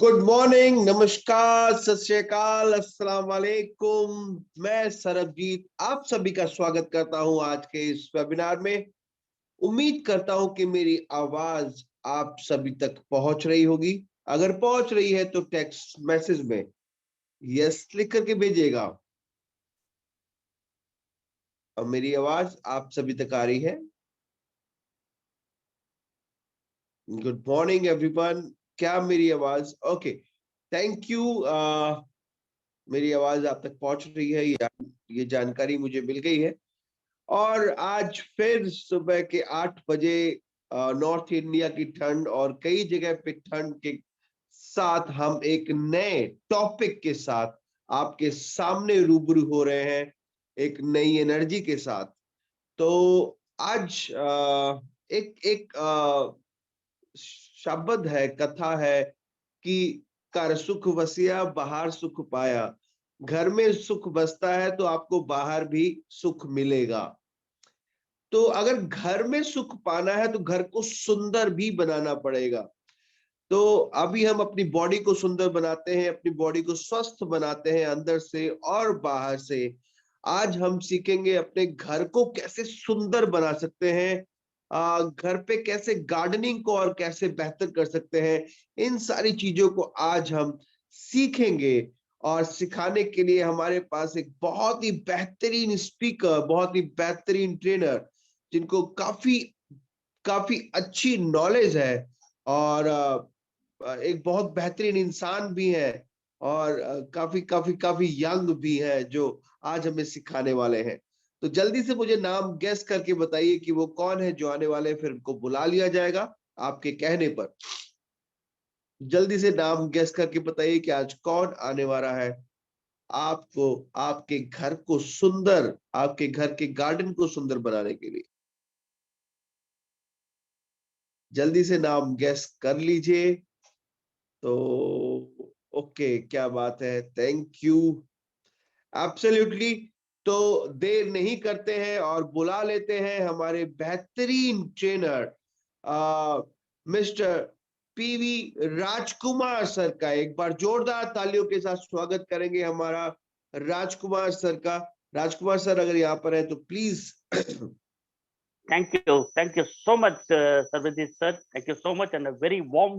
Good morning, नमस्कार, सत श्री अकाल, अस्सलाम वालेकुम। मैं सरबजीत आप सभी का स्वागत करता हूं आज के इस वेबिनार में। उम्मीद करता हूं कि मेरी आवाज आप सभी तक पहुंच रही होगी। अगर पहुंच रही है तो टेक्स्ट मैसेज में यस लिख करके भेजिएगा। और मेरी आवाज आप सभी तक आ रही है? Good morning everyone. क्या मेरी आवाज ओके? Thank you. मेरी आवाज आप तक पहुंच रही है, ये जानकारी मुझे मिल गई है। और आज फिर सुबह के 8 बजे नॉर्थ इंडिया की ठंड और कई जगह पे ठंड के साथ हम एक नए टॉपिक के साथ आपके सामने रूबरू हो रहे हैं, एक नई एनर्जी के साथ। तो आज एक एक शब्द है, कथा है कि कर सुख वसिया बाहर सुख पाया। घर में सुख बसता है तो आपको बाहर भी सुख मिलेगा। तो अगर घर में सुख पाना है तो घर को सुंदर भी बनाना पड़ेगा। तो अभी हम अपनी बॉडी को सुंदर बनाते हैं, अपनी बॉडी को स्वस्थ बनाते हैं अंदर से और बाहर से। आज हम सीखेंगे अपने घर को कैसे सुंदर बना सकते हैं, घर पे कैसे गार्डनिंग को और कैसे बेहतर कर सकते हैं। इन सारी चीजों को आज हम सीखेंगे। और सिखाने के लिए हमारे पास एक बहुत ही बेहतरीन स्पीकर, बहुत ही बेहतरीन ट्रेनर, जिनको काफी काफी अच्छी नॉलेज है और एक बहुत बेहतरीन इंसान भी है और काफी काफी काफी यंग भी है, जो आज हमें सिखाने वाले हैं। तो जल्दी से मुझे नाम गेस करके बताइए कि वो कौन है जो आने वाले हैं, फिर उनको बुला लिया जाएगा आपके कहने पर। जल्दी से नाम गेस करके बताइए कि आज कौन आने वाला है आपको आपके घर को सुंदर, आपके घर के गार्डन को सुंदर बनाने के लिए। जल्दी से नाम गेस कर लीजिए। तो ओके, क्या बात है, थैंक यू, एब्सोल्युटली। तो देर नहीं करते हैं और बुला लेते हैं हमारे बेहतरीन ट्रेनर मिस्टर पीवी राजकुमार सर का। एक बार जोरदार तालियों के साथ स्वागत करेंगे हमारा राजकुमार सर का। राजकुमार सर अगर यहाँ पर है तो please. Thank you so much, Sarvajit sir. Thank you so much, and a very warm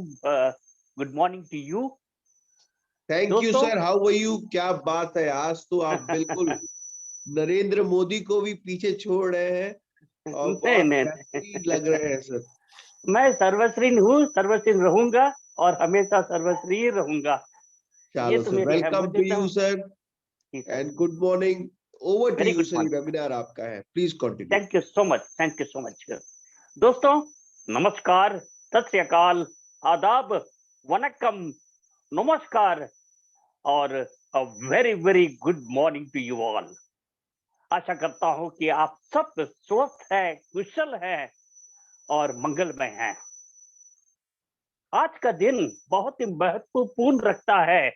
good morning to you. Thank you दोस्तों, सर, हाउ आर यू? क्या बात है, आज तो आप बिल्कुल नरेंद्र मोदी को भी पीछे छोड़ रहे हैं और नहीं बहुत नहीं बेहतरीन लग रहे हैं सर। मैं सर्वश्री हूँ, सर्वश्री रहूंगा और हमेशा सर्वश्री रहूंगा। ये चलो तो सर, मेरी है, वेलकम मुझे टू तो you sir ji sir. And good morning. Over to very you good sir, ये मॉर्निंग। वेबिनार आपका है, please continue. Thank you so much, thank you so much. दोस्तों, नमस्कार, सत श्री अकाल, आदाब, वनक्कम, नमस्कार और a very very good morning to you all. आशा करता हूं कि आप सब स्वस्थ हैं, कुशल हैं और मंगलमय हैं। आज का दिन बहुत ही महत्वपूर्ण रखता है,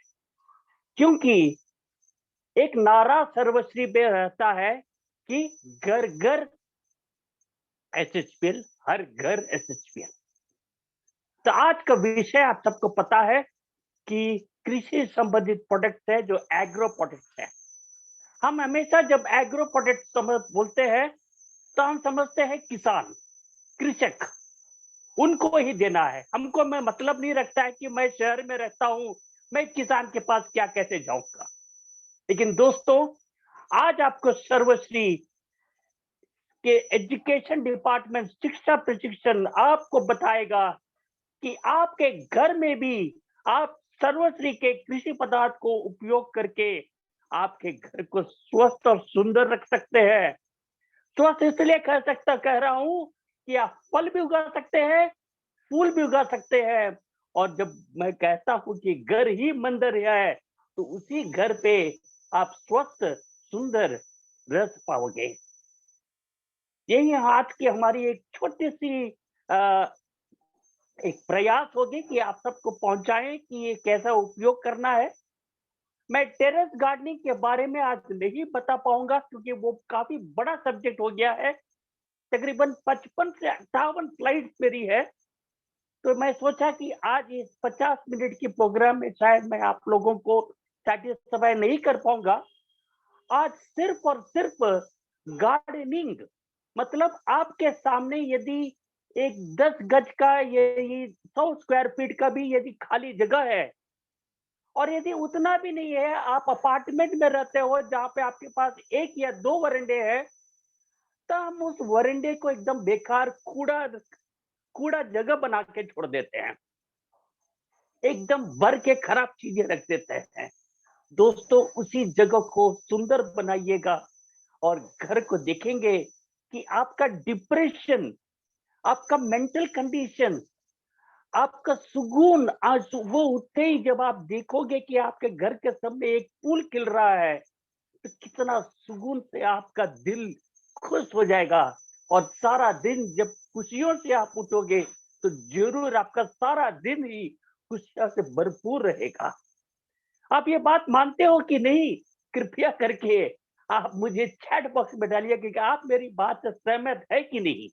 क्योंकि एक नारा सर्वश्री पे रहता है कि घर घर एसएचपीएल, हर घर एसएचपीएल। तो आज का विषय आप सबको पता है कि कृषि संबंधित प्रोडक्ट है, जो एग्रो प्रोडक्ट है। हम हमेशा जब एग्रो प्रोडक्ट बोलते हैं तो हम समझते हैं किसान, कृषक, उनको ही देना है। हमको मैं मतलब नहीं रखता है कि मैं शहर में रहता हूं, मैं किसान के पास क्या कैसे जाऊंगा। लेकिन दोस्तों, आज आपको सर्वश्री के एजुकेशन डिपार्टमेंट, शिक्षा प्रशिक्षण आपको बताएगा कि आपके घर में भी आप सर्वश्री के कृषि पदार्थ को उपयोग करके आपके घर को स्वस्थ और सुंदर रख सकते हैं। स्वस्थ इसलिए कह रहा हूं कि आप फल भी उगा सकते हैं, फूल भी उगा सकते हैं। और जब मैं कहता हूं कि घर ही मंदिर है, तो उसी घर पे आप स्वस्थ सुंदर रह पाओगे। यही आज की हमारी एक छोटी सी एक प्रयास होगी कि आप सबको पहुंचाएं कि ये कैसा उपयोग करना है। मैं टेरेस गार्डनिंग के बारे में आज नहीं बता पाऊंगा, क्योंकि वो काफी बड़ा सब्जेक्ट हो गया है। तकरीबन 55 से 58 स्लाइड्स मेरी है, तो मैं सोचा कि आज इस 50 मिनट की प्रोग्राम में शायद मैं आप लोगों को सैटिस्फाई नहीं कर पाऊंगा। आज सिर्फ और सिर्फ गार्डनिंग, मतलब आपके सामने यदि एक 10 गज का ये 100 स्क्वायर फीट का भी यदि खाली जगह है, और यदि उतना भी नहीं है, आप अपार्टमेंट में रहते हो जहां पे आपके पास एक या दो वरांडे हैं, तो हम उस वरांडे को एकदम बेकार कूड़ा कूड़ा जगह बना के छोड़ देते हैं, एकदम भर के खराब चीजें रख देते हैं। दोस्तों, उसी जगह को सुंदर बनाइएगा और घर को देखेंगे कि आपका डिप्रेशन, आपका मेंटल कंडीशन, आपका सुकून, आज सुबह उठते ही जब आप देखोगे कि आपके घर के सामने एक फूल खिल रहा है, तो कितना सुकून से आपका दिल खुश हो जाएगा। और सारा दिन जब खुशियों से आप उठोगे, तो जरूर आपका सारा दिन ही खुशियों से भरपूर रहेगा। आप ये बात मानते हो कि नहीं? कृपया करके आप मुझे चैट बॉक्स में डालिए कि आप मेरी बात से सहमत है कि नहीं।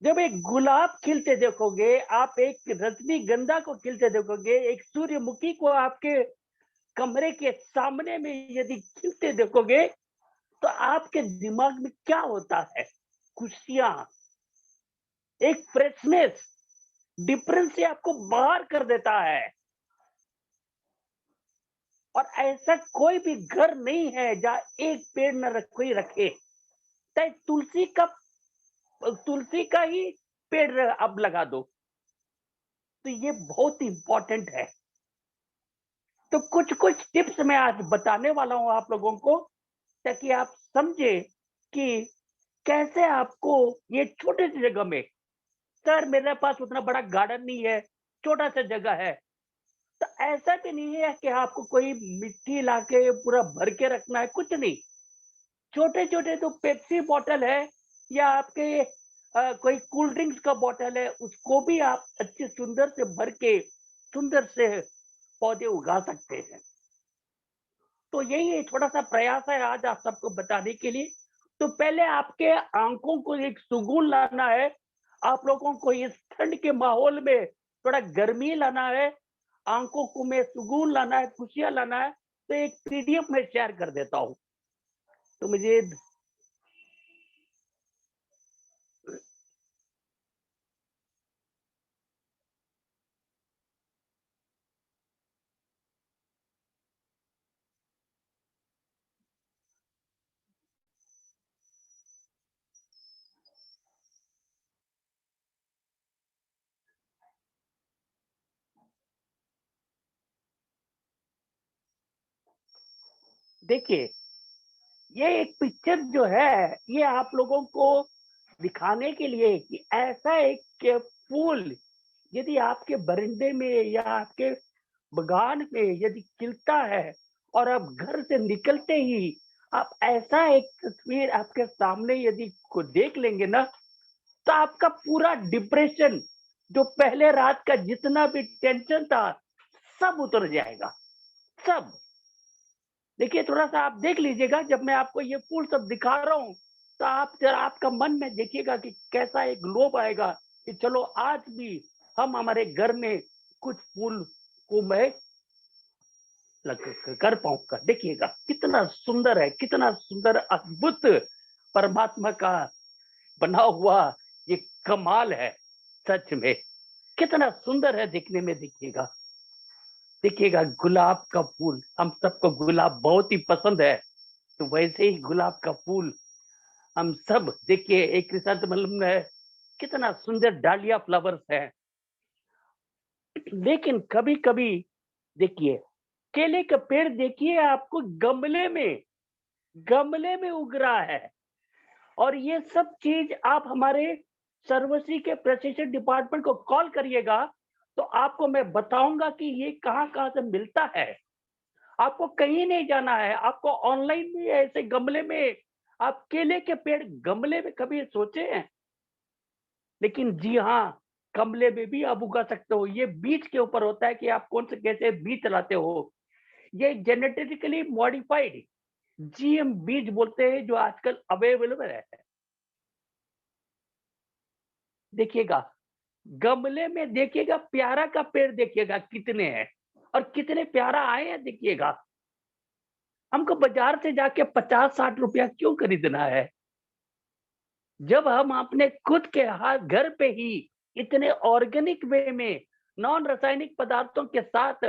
जब एक गुलाब खिलते देखोगे, आप एक रजनीगंधा को खिलते देखोगे, एक सूर्यमुखी को आपके कमरे के सामने में यदि खिलते देखोगे, तो आपके दिमाग में क्या होता है? खुशियां, एक फ्रेशनेस, डिफरेंस से आपको बाहर कर देता है। और ऐसा कोई भी घर नहीं है जहां एक पेड़ न कोई रखे, चाहे तुलसी का ही पेड़ अब लगा दो। तो ये बहुत इंपॉर्टेंट है। तो कुछ कुछ टिप्स मैं आज बताने वाला हूं आप लोगों को, ताकि आप समझे कि कैसे आपको ये छोटे सी जगह में, सर मेरे पास उतना बड़ा गार्डन नहीं है, छोटा सा जगह है, तो ऐसा भी नहीं है कि आपको कोई मिट्टी लाके पूरा भर के रखना है, कुछ नहीं। छोटे छोटे तो पेप्सी बॉटल है, या आपके कोई कोल्ड ड्रिंक्स का बॉटल है, उसको भी आप अच्छे सुंदर से भर के सुंदर से पौधे उगा सकते हैं। तो यही एक छोटा सा प्रयास है आज आप सबको बताने के लिए। तो पहले आपके आंखों को एक सुकून लाना है, आप लोगों को इस ठंड के माहौल में थोड़ा गर्मी लाना है, आंखों को में सुकून लाना है, खुशियां लाना है। तो एक पीडीएफ में शेयर कर देता हूँ। तो मुझे देखिए, ये एक पिक्चर जो है, ये आप लोगों को दिखाने के लिए कि ऐसा एक फूल यदि आपके बरिंदे में या आपके बगान में यदि खिलता है, और आप घर से निकलते ही आप ऐसा एक तस्वीर आपके सामने यदि को देख लेंगे ना, तो आपका पूरा डिप्रेशन, जो पहले रात का जितना भी टेंशन था, सब उतर जाएगा, सब। देखिए, थोड़ा-सा आप देख लीजिएगा, जब मैं आपको ये फूल सब दिखा रहा हूँ, तो आप ज़रा आपका मन में देखिएगा कि कैसा एक ग्लोब आएगा कि चलो आज भी हम हमारे घर में कुछ फूल को मैं लग कर पाऊँगा। देखिएगा कितना सुंदर है, कितना सुंदर अद्भुत परमात्मा का बना हुआ ये कमाल है, सच में। कितना सुंदर है दिखने में, देखिएगा। देखिएगा गुलाब का फूल, हम सबको गुलाब बहुत ही पसंद है, तो वैसे ही गुलाब का फूल हम सब देखिए एक क्रिसैंथेमम में है, कितना सुंदर डालिया फ्लावर्स है। लेकिन कभी-कभी देखिए, केले का पेड़ देखिए आपको गमले में उग रहा है। और ये सब चीज आप हमारे सर्वश्री के प्रशिक्षण डिपार्टमेंट को कॉल करिएगा, तो आपको मैं बताऊंगा कि ये कहाँ-कहाँ से मिलता है। आपको कहीं नहीं जाना है, आपको ऑनलाइन भी ऐसे गमले में, आप केले के पेड़ गमले में कभी सोचे हैं? लेकिन जी हाँ, गमले में भी आप उगा सकते हो। ये बीज के ऊपर होता है कि आप कौन से कैसे बीज चलाते हो। ये जेनेटिकली मॉडिफाइड जीएम बीज बोलते हैं, जो आजकल अवेलेबल है। देखिएगा, गमले में देखिएगा प्यारा का पेड़ देखिएगा कितने हैं और कितने प्यारा आए हैं देखिएगा। हमको बाजार से जाके 50-60 रुपया क्यों खरीदना है? जब हम अपने खुद के हाथ घर पे ही इतने ऑर्गेनिक वे में नॉन रासायनिक पदार्थों के साथ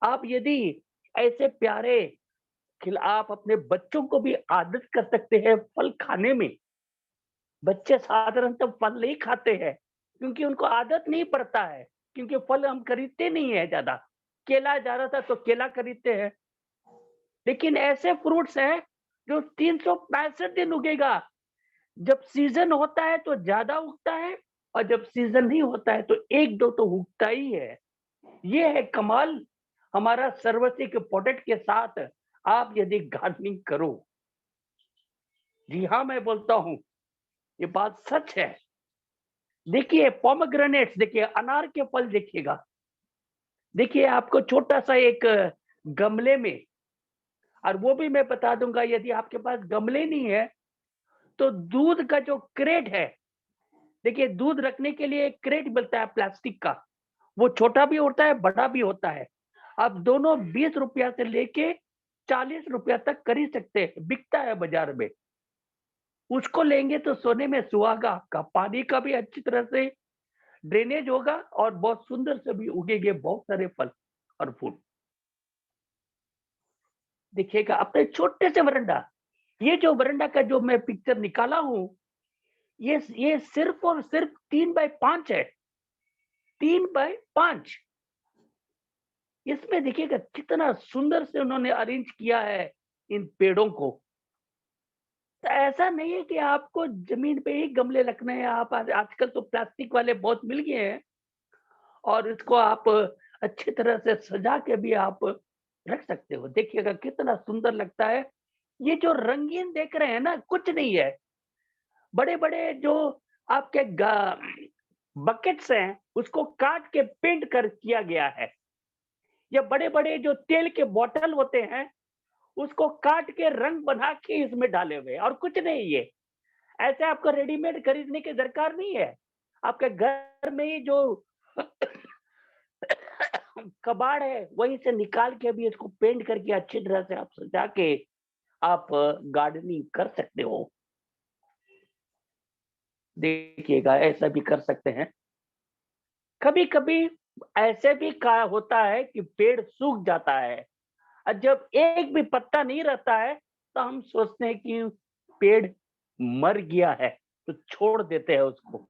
आप यदि ऐसे प्यारे आप अपने बच्चों को भी आदत कर सकते हैं फल खाने में। बच्चे साधारणतः फल नहीं खाते हैं क्योंकि उनको आदत नहीं पड़ता है, क्योंकि फल हम खरीदते नहीं है ज्यादा। केला ज्यादा था तो केला खरीदते हैं, लेकिन ऐसे फ्रूट्स हैं जो 365 दिन उगेगा। जब सीजन होता है तो ज्यादा उगता है और जब सीजन नहीं होता है तो 1-2 तो उगता ही है। ये है कमाल हमारा सर्वसिक प्रोडक्ट के साथ आप यदि गार्डनिंग करो। जी हाँ, मैं बोलता हूँ, ये बात सच है। देखिए पोमेग्रेनेट्स, देखिए अनार के फल देखिएगा। देखिए आपको छोटा सा एक गमले में, और वो भी मैं बता दूंगा यदि आपके पास गमले नहीं है तो दूध का जो क्रेट है, देखिए दूध रखने के लिए एक क्रेट मिलता है प्लास्टिक का, वो छोटा भी होता है बड़ा भी होता है। आप दोनों 20 रुपया से लेके 40 रुपया तक खरीद सकते हैं, बिकता है बाजार में। उसको लेंगे तो सोने में सुहागा आपका, पानी का भी अच्छी तरह से ड्रेनेज होगा और बहुत सुंदर से भी उगेंगे बहुत सारे फल और फूल। देखिएगा अपने छोटे से वरंडा, ये जो वरंडा का जो मैं पिक्चर निकाला हूं, ये सिर्फ और सिर्फ 3x5 है, 3x5। इसमें देखिएगा कितना सुंदर से उन्होंने अरेंज किया है इन पेड़ों को। तो ऐसा नहीं है कि आपको जमीन पे ही गमले रखने हैं। आप आजकल तो प्लास्टिक वाले बहुत मिल गए हैं और इसको आप अच्छी तरह से सजा के भी आप रख सकते हो। देखिएगा कितना सुंदर लगता है। ये जो रंगीन देख रहे हैं ना, कुछ नहीं है। बड़े बड़े जो आपके बकेट्स हैं उसको काट के पेंट कर किया गया है। या बड़े बड़े जो तेल के बोतल होते हैं उसको काट के रंग बना के इसमें डाले हुए, और कुछ नहीं। ये ऐसे आपको रेडीमेड खरीदने की दरकार नहीं है। आपके घर में ही जो कबाड़ है वहीं से निकाल के भी इसको पेंट करके अच्छी तरह से आप सजा के आप गार्डनिंग कर सकते हो। देखिएगा ऐसा भी कर सकते हैं। कभी कभी ऐसे भी का होता है कि पेड़ सूख जाता है और जब एक भी पत्ता नहीं रहता है तो हम सोचते हैं कि पेड़ मर गया है, तो छोड़ देते हैं उसको।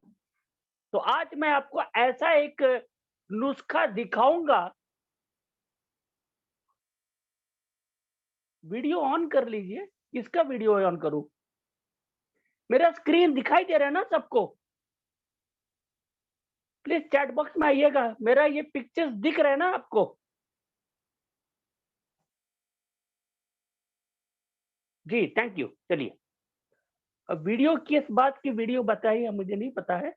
तो आज मैं आपको ऐसा एक नुस्खा दिखाऊंगा। वीडियो ऑन कर लीजिए। किसका वीडियो ऑन करूं? मेरा स्क्रीन दिखाई दे रहा है ना सबको? प्लीज चैट बॉक्स में आइएगा। मेरा ये पिक्चर्स दिख रहे हैं ना आपको? जी थैंक यू। चलिए अब वीडियो किस बात की वीडियो बताइए, मुझे नहीं पता है।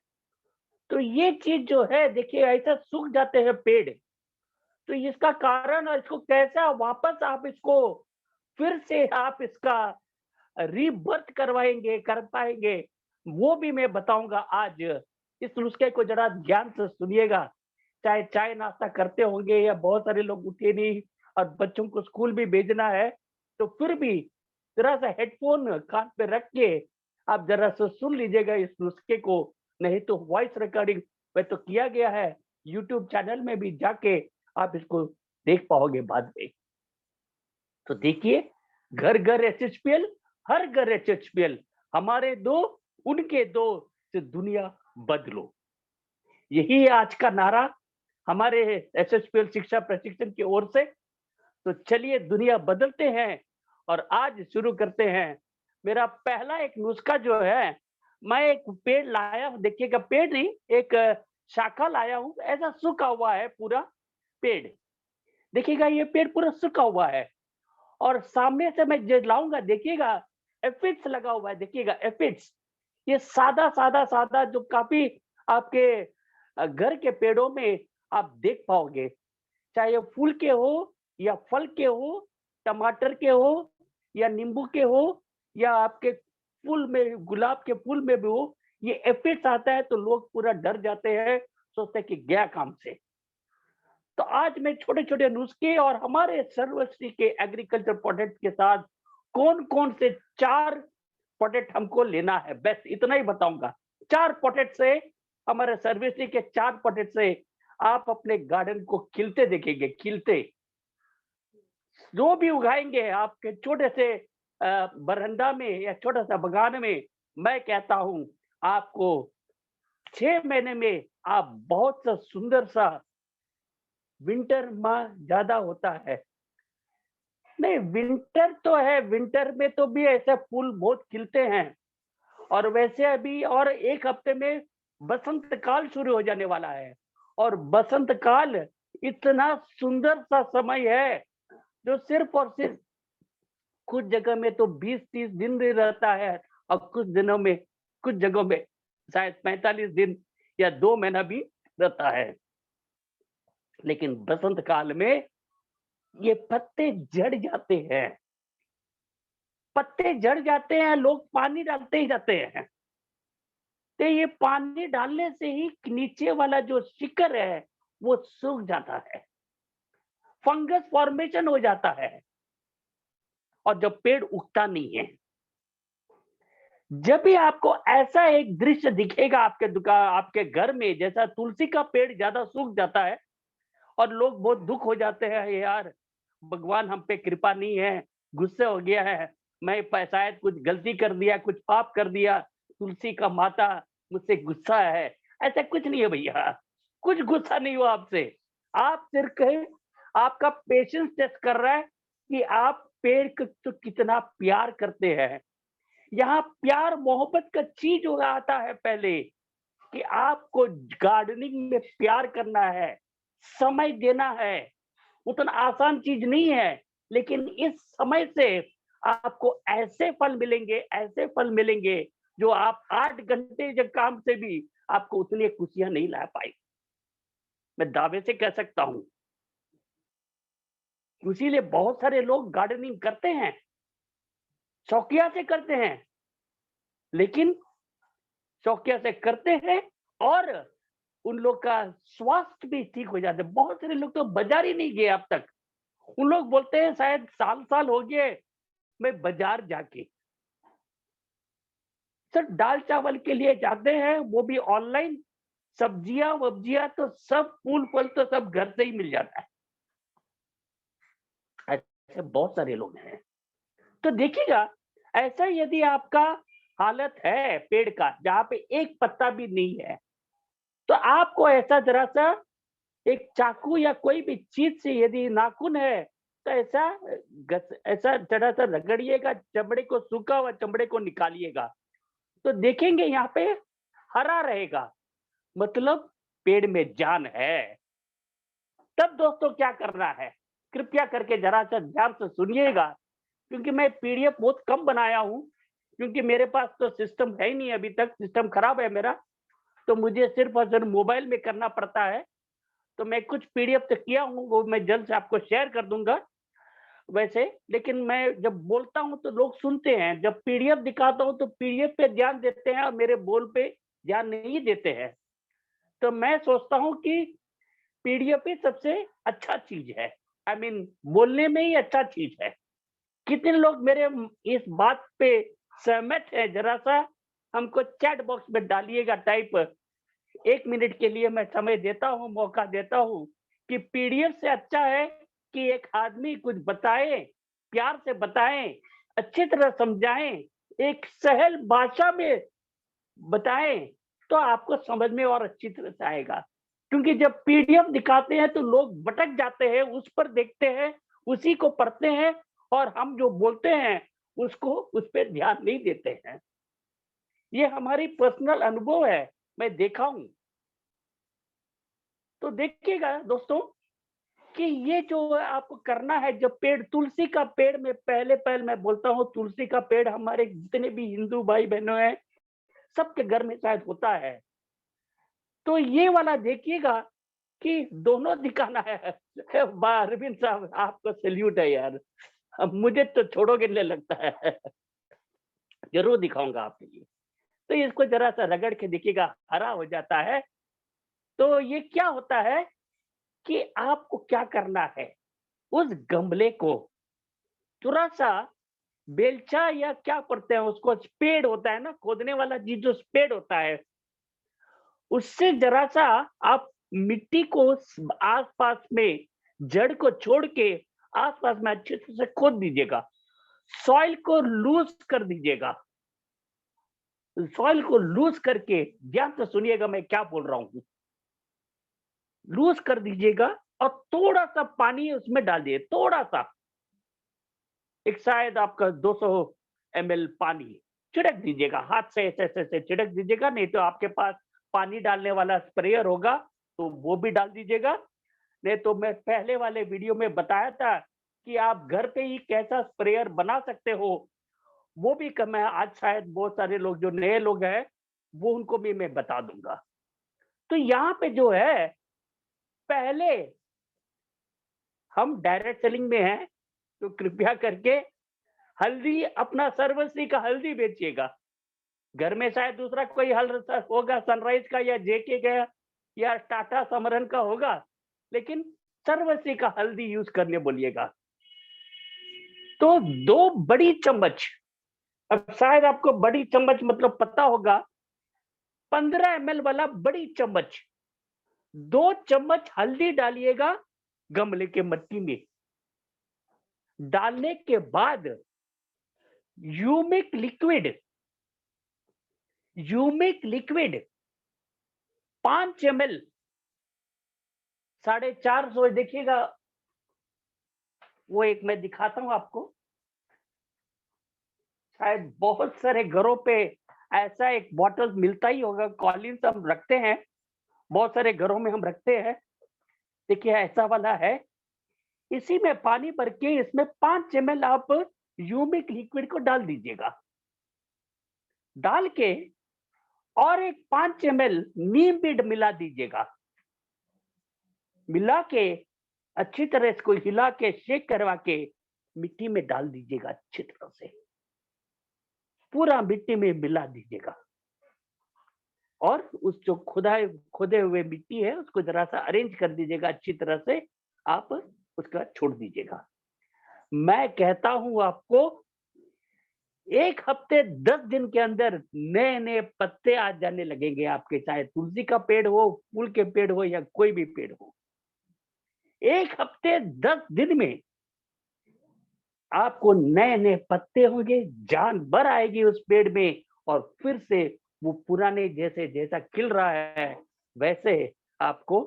तो ये चीज जो है देखिए ऐसा सूख जाते हैं पेड़, तो इसका कारण और इसको कैसा वापस आप इसको फिर से आप इसका रीबर्थ करवाएंगे कर पाएंगे, वो भी मैं बताऊंगा आज। इस नुस्खे को जरा ध्यान से सुनिएगा। चाहे चाय नाश्ता करते होंगे या बहुत सारे लोग उठे नहीं और बच्चों को स्कूल भी भेजना है, तो फिर भी जरा सा हेडफोन कान पे रख के आप जरा सा सुन लीजिएगा इस नुस्खे को। नहीं तो वॉइस रिकॉर्डिंग में तो किया गया है, यूट्यूब चैनल में भी जाके आप इसको देख पाओगे बाद में। तो देखिए, घर घर एचएचपीएल, हर घर एचएचपीएल, हमारे दो उनके दो से दुनिया बदलो। यही है आज का नारा हमारे एचएचपीएल शिक्षा प्रशिक्षण की ओर से। तो चलिए दुनिया बदलते हैं और आज शुरू करते हैं। मेरा पहला एक नुस्खा जो है, मैं एक पेड़ लाया हूं। देखिएगा पेड़ नहीं, एक शाखा लाया हूं। ऐसा सूखा हुआ है पूरा पेड़। देखिएगा ये पेड़ पूरा सूखा हुआ है और सामने से मैं जो लाऊंगा देखिएगा एफिड्स लगा हुआ है। देखिएगा एफिड्स, ये सादा सादा सादा जो काफी आपके घर के पेड़ों में आप देख पाओगे, चाहे फूल के हो या फल के हो, टमाटर के हो या नींबू के हो या आपके फूल में गुलाब के फूल में भी हो, ये एफिड्स आता है तो लोग पूरा डर जाते हैं, सोचते हैं कि गया काम से। तो आज मैं छोटे छोटे नुस्खे और हमारे सर्वश्री के एग्रीकल्चर प्रोडक्ट के साथ कौन कौन से 4 प्रोडक्ट हमको लेना है, बस इतना ही बताऊंगा। 4 प्रोडक्ट से, हमारे सर्वश्री के 4 प्रोडक्ट से आप अपने गार्डन को खिलते देखेंगे, खिलते। जो भी उगाएंगे आपके छोटे से बरंडा में या छोटा सा बगान में, मैं कहता हूं आपको 6 महीने में आप बहुत सा सुंदर सा, विंटर में ज्यादा होता है, नहीं विंटर तो है, विंटर में तो भी ऐसे फूल बहुत खिलते हैं। और वैसे अभी और 1 हफ्ते में बसंत काल शुरू हो जाने वाला है, और बसंत काल इतना सुंदर सा समय है जो सिर्फ और सिर्फ कुछ जगह में तो 20-30 दिन भी रहता है, और कुछ जगहों में शायद 45 दिन या 2 महीना भी रहता है। लेकिन बसंत काल में ये पत्ते झड़ जाते हैं, पत्ते झड़ जाते हैं, लोग पानी डालते ही जाते हैं। तो ये पानी डालने से ही नीचे वाला जो शिकड़ है वो सूख जाता है, फंगस फॉर्मेशन हो जाता है, और जब पेड़ उगता नहीं है। जब भी आपको ऐसा एक दृश्य दिखेगा आपके घर में, जैसा तुलसी का पेड़ ज्यादा सूख जाता है और लोग बहुत दुख हो जाते हैं, यार भगवान हम पे कृपा नहीं है, गुस्से हो गया है, मैं शायद कुछ गलती कर दिया, कुछ पाप कर दिया, तुलसी का माता मुझसे गुस्सा है। ऐसा कुछ नहीं है भैया, कुछ गुस्सा नहीं हुआ आपसे। आप सिर्फ आपका पेशेंस टेस्ट कर रहा है कि आप पेड़ को तो कितना प्यार करते हैं। यहाँ प्यार मोहब्बत का चीज हो आता है पहले, कि आपको गार्डनिंग में प्यार करना है, समय देना है। उतना आसान चीज नहीं है, लेकिन इस समय से आपको ऐसे फल मिलेंगे, ऐसे फल मिलेंगे जो आप 8 घंटे जब काम से भी आपको उतनी खुशियां नहीं ला पाए, मैं दावे से कह सकता हूं। इसीलिए बहुत सारे लोग गार्डनिंग करते हैं, शौकिया से करते हैं, लेकिन शौकिया से करते हैं और उन लोग का स्वास्थ्य भी ठीक हो जाता है। बहुत सारे लोग तो बाजार ही नहीं गए अब तक, उन लोग बोलते हैं शायद साल हो गए मैं बाजार जाके। सर दाल चावल के लिए जाते हैं, वो भी ऑनलाइन, सब्जियां वब्जियां तो सब, फूल फल तो सब घर से ही मिल जाता है। ऐसे बहुत सारे लोग हैं। तो देखिएगा, ऐसा यदि आपका हालत है पेड़ का जहां पे एक पत्ता भी नहीं है, तो आपको ऐसा जरा सा एक चाकू या कोई भी चीज से, यदि नाखून है तो ऐसा जरा सा रगड़िएगा, चमड़े को, सूखा हुआ चमड़े को निकालिएगा, तो देखेंगे यहाँ पे हरा रहेगा, मतलब पेड़ में जान है। तब दोस्तों क्या करना है, कृपया करके जरा सा ध्यान से सुनिएगा, क्योंकि मैं पीडीएफ बहुत कम बनाया हूं, क्योंकि मेरे पास तो सिस्टम है ही नहीं, अभी तक सिस्टम खराब है मेरा, तो मुझे सिर्फ और सिर्फ मोबाइल में करना पड़ता है। तो मैं कुछ पीडीएफ तो किया हूँ, वो मैं जल्द से आपको शेयर कर दूंगा वैसे। लेकिन मैं जब बोलता हूँ तो लोग सुनते हैं, जब पीडीएफ दिखाता हूँ तो पीडीएफ पे ध्यान देते हैं और मेरे बोल पे ध्यान नहीं देते हैं। तो मैं सोचता हूँ कि पीडीएफ ही सबसे अच्छा चीज है, आई मीन बोलने में ही अच्छा चीज है। कितने लोग मेरे इस बात पे सहमत है, जरा सा हमको चैट बॉक्स में डालिएगा टाइप। 1 मिनट के लिए मैं समय देता हूँ, मौका देता हूँ, कि पीडीएफ से अच्छा है कि एक आदमी कुछ बताए, प्यार से बताएं, अच्छी तरह समझाएं, एक सहल भाषा में बताएं, तो आपको समझ में और अच्छी तरह से आएगा। क्योंकि जब पीडीएफ दिखाते हैं तो लोग भटक जाते हैं, उस पर देखते हैं, उसी को पढ़ते हैं, और हम जो बोलते हैं उसको, उस पर ध्यान नहीं देते हैं। ये हमारी पर्सनल अनुभव है, मैं देखा हूं। तो देखिएगा दोस्तों कि ये जो आपको करना है, जब पेड़, तुलसी का पेड़ में पहले मैं बोलता हूँ, तुलसी का पेड़ हमारे जितने भी हिंदू भाई बहनों हैं सबके घर में शायद होता है। तो ये वाला देखिएगा कि दोनों दिखाना है। अरविंद साहब आपको सैल्यूट है यार, अब मुझे तो छोड़ोगे नहीं लगता है। जरूर दिखाऊंगा आपके लिए। तो इसको जरा सा रगड़ के देखिएगा, हरा हो जाता है। तो ये क्या होता है कि आपको क्या करना है, उस गमले को थोड़ा सा बेलचा या क्या करते हैं उसको, स्पेड होता है ना, खोदने वाला चीज जो स्पेड होता है, उससे जरा सा आप मिट्टी को आसपास में, जड़ को छोड़ के आसपास में अच्छे से खोद दीजिएगा। सॉइल को लूज कर दीजिएगा। सॉइल को लूज करके, ध्यान से सुनिएगा मैं क्या बोल रहा हूं, लूज कर दीजिएगा और थोड़ा सा पानी उसमें डाल दिए, थोड़ा सा, एक शायद आपका 200 ml पानी छिड़क दीजिएगा, हाथ से ऐसे ऐसे छिड़क दीजिएगा। नहीं तो आपके पास पानी डालने वाला स्प्रेयर होगा तो वो भी डाल दीजिएगा। नहीं तो मैं पहले वाले वीडियो में बताया था कि आप घर पे ही कैसा स्प्रेयर बना सकते हो, वो भी मैं आज शायद बहुत सारे लोग जो नए लोग हैं वो उनको भी मैं बता दूंगा। तो यहाँ पे जो है, पहले हम डायरेक्ट सेलिंग में हैं तो कृपया करके हल्दी, अपना सर्वश्री का हल्दी बेचिएगा। घर में शायद दूसरा कोई हल होगा, सनराइज का या जेके का या टाटा समरन का होगा, लेकिन सर्वश्री का हल्दी यूज करने बोलिएगा। तो 2 बड़ी चम्मच, अब शायद आपको बड़ी चम्मच मतलब पता होगा, 15 ml वाला बड़ी चम्मच, 2 चम्मच हल्दी डालिएगा गमले के मट्टी में। डालने के बाद ह्यूमिक लिक्विड 5 ml, 450, देखिएगा वो एक मैं दिखाता हूं आपको। शायद बहुत सारे घरों पे ऐसा एक बॉटल मिलता ही होगा, कॉलिन्स हम रखते हैं, बहुत सारे घरों में हम रखते हैं। देखिए ऐसा वाला है, इसी में पानी भर के इसमें 5 ml आप ह्यूमिक लिक्विड को डाल दीजिएगा। डाल के और एक 5 ml नीम बीड मिला दीजिएगा। मिला के अच्छी तरह इसको हिला के शेक करवा के मिट्टी में डाल दीजिएगा, अच्छी तरह से पूरा मिट्टी में मिला दीजिएगा। और उस जो खोदे हुए मिट्टी है उसको जरा सा अरेंज कर दीजिएगा अच्छी तरह से, आप उसका छोड़ दीजिएगा। मैं कहता हूं आपको 1 हफ्ते 10 दिन के अंदर नए नए पत्ते आ जाने लगेंगे आपके, चाहे तुलसी का पेड़ हो, फूल के पेड़ हो या कोई भी पेड़ हो। 1 हफ्ते 10 दिन में आपको नए नए पत्ते होंगे, जान भर आएगी उस पेड़ में, और फिर से वो पुराने जैसा खिल रहा है वैसे आपको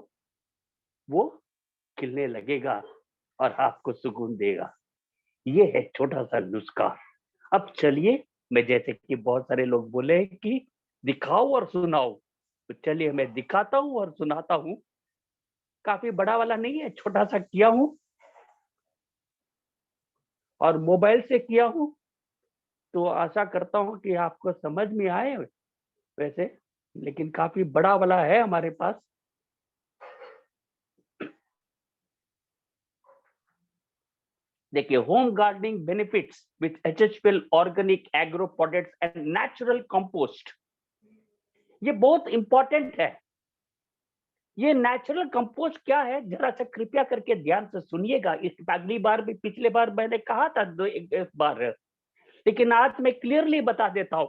वो खिलने लगेगा और आपको सुकून देगा। ये है छोटा सा नुस्खा। अब चलिए, मैं जैसे कि बहुत सारे लोग बोले कि दिखाओ और सुनाओ, तो चलिए मैं दिखाता हूं और सुनाता हूं। काफी बड़ा वाला नहीं है, छोटा सा किया हूं और मोबाइल से किया हूं, तो आशा करता हूं कि आपको समझ में आए वैसे, लेकिन काफी बड़ा वाला है हमारे पास। देखिए, home gardening benefits with HHPL organic agro products and natural compost, ये बहुत इंपॉर्टेंट है। ये नेचुरल कंपोस्ट क्या है, जरा सा कृपया करके ध्यान से सुनिएगा। इस अगली बार भी, पिछले बार मैंने कहा था एक बार, लेकिन आज मैं क्लियरली बता देता हूं।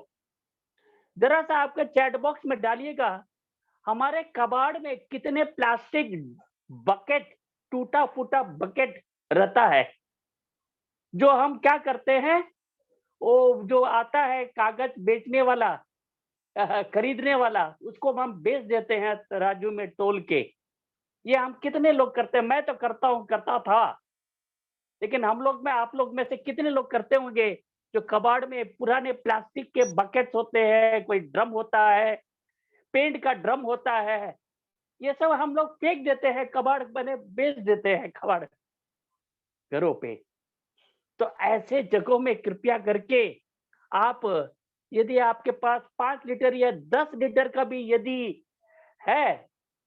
जरा सा आपके चैट बॉक्स में डालिएगा, हमारे कबाड़ में कितने प्लास्टिक बकेट, टूटा फूटा बकेट रहता है, जो हम क्या करते हैं, वो जो आता है कागज बेचने वाला, खरीदने वाला, उसको हम बेच देते हैं तराजू में तोल के। ये हम कितने लोग करते हैं, मैं तो करता हूं, करता था, लेकिन हम लोग में, आप लोग में से कितने लोग करते होंगे जो कबाड़ में पुराने प्लास्टिक के बकेट्स होते हैं, कोई ड्रम होता है, पेंट का ड्रम होता है, ये सब हम लोग फेंक देते हैं, कबाड़ बने बेच देते हैं कबाड़ घरों पे। तो ऐसे जगहों में कृपया करके आप, यदि आपके पास 5 लीटर या 10 लीटर का भी यदि है,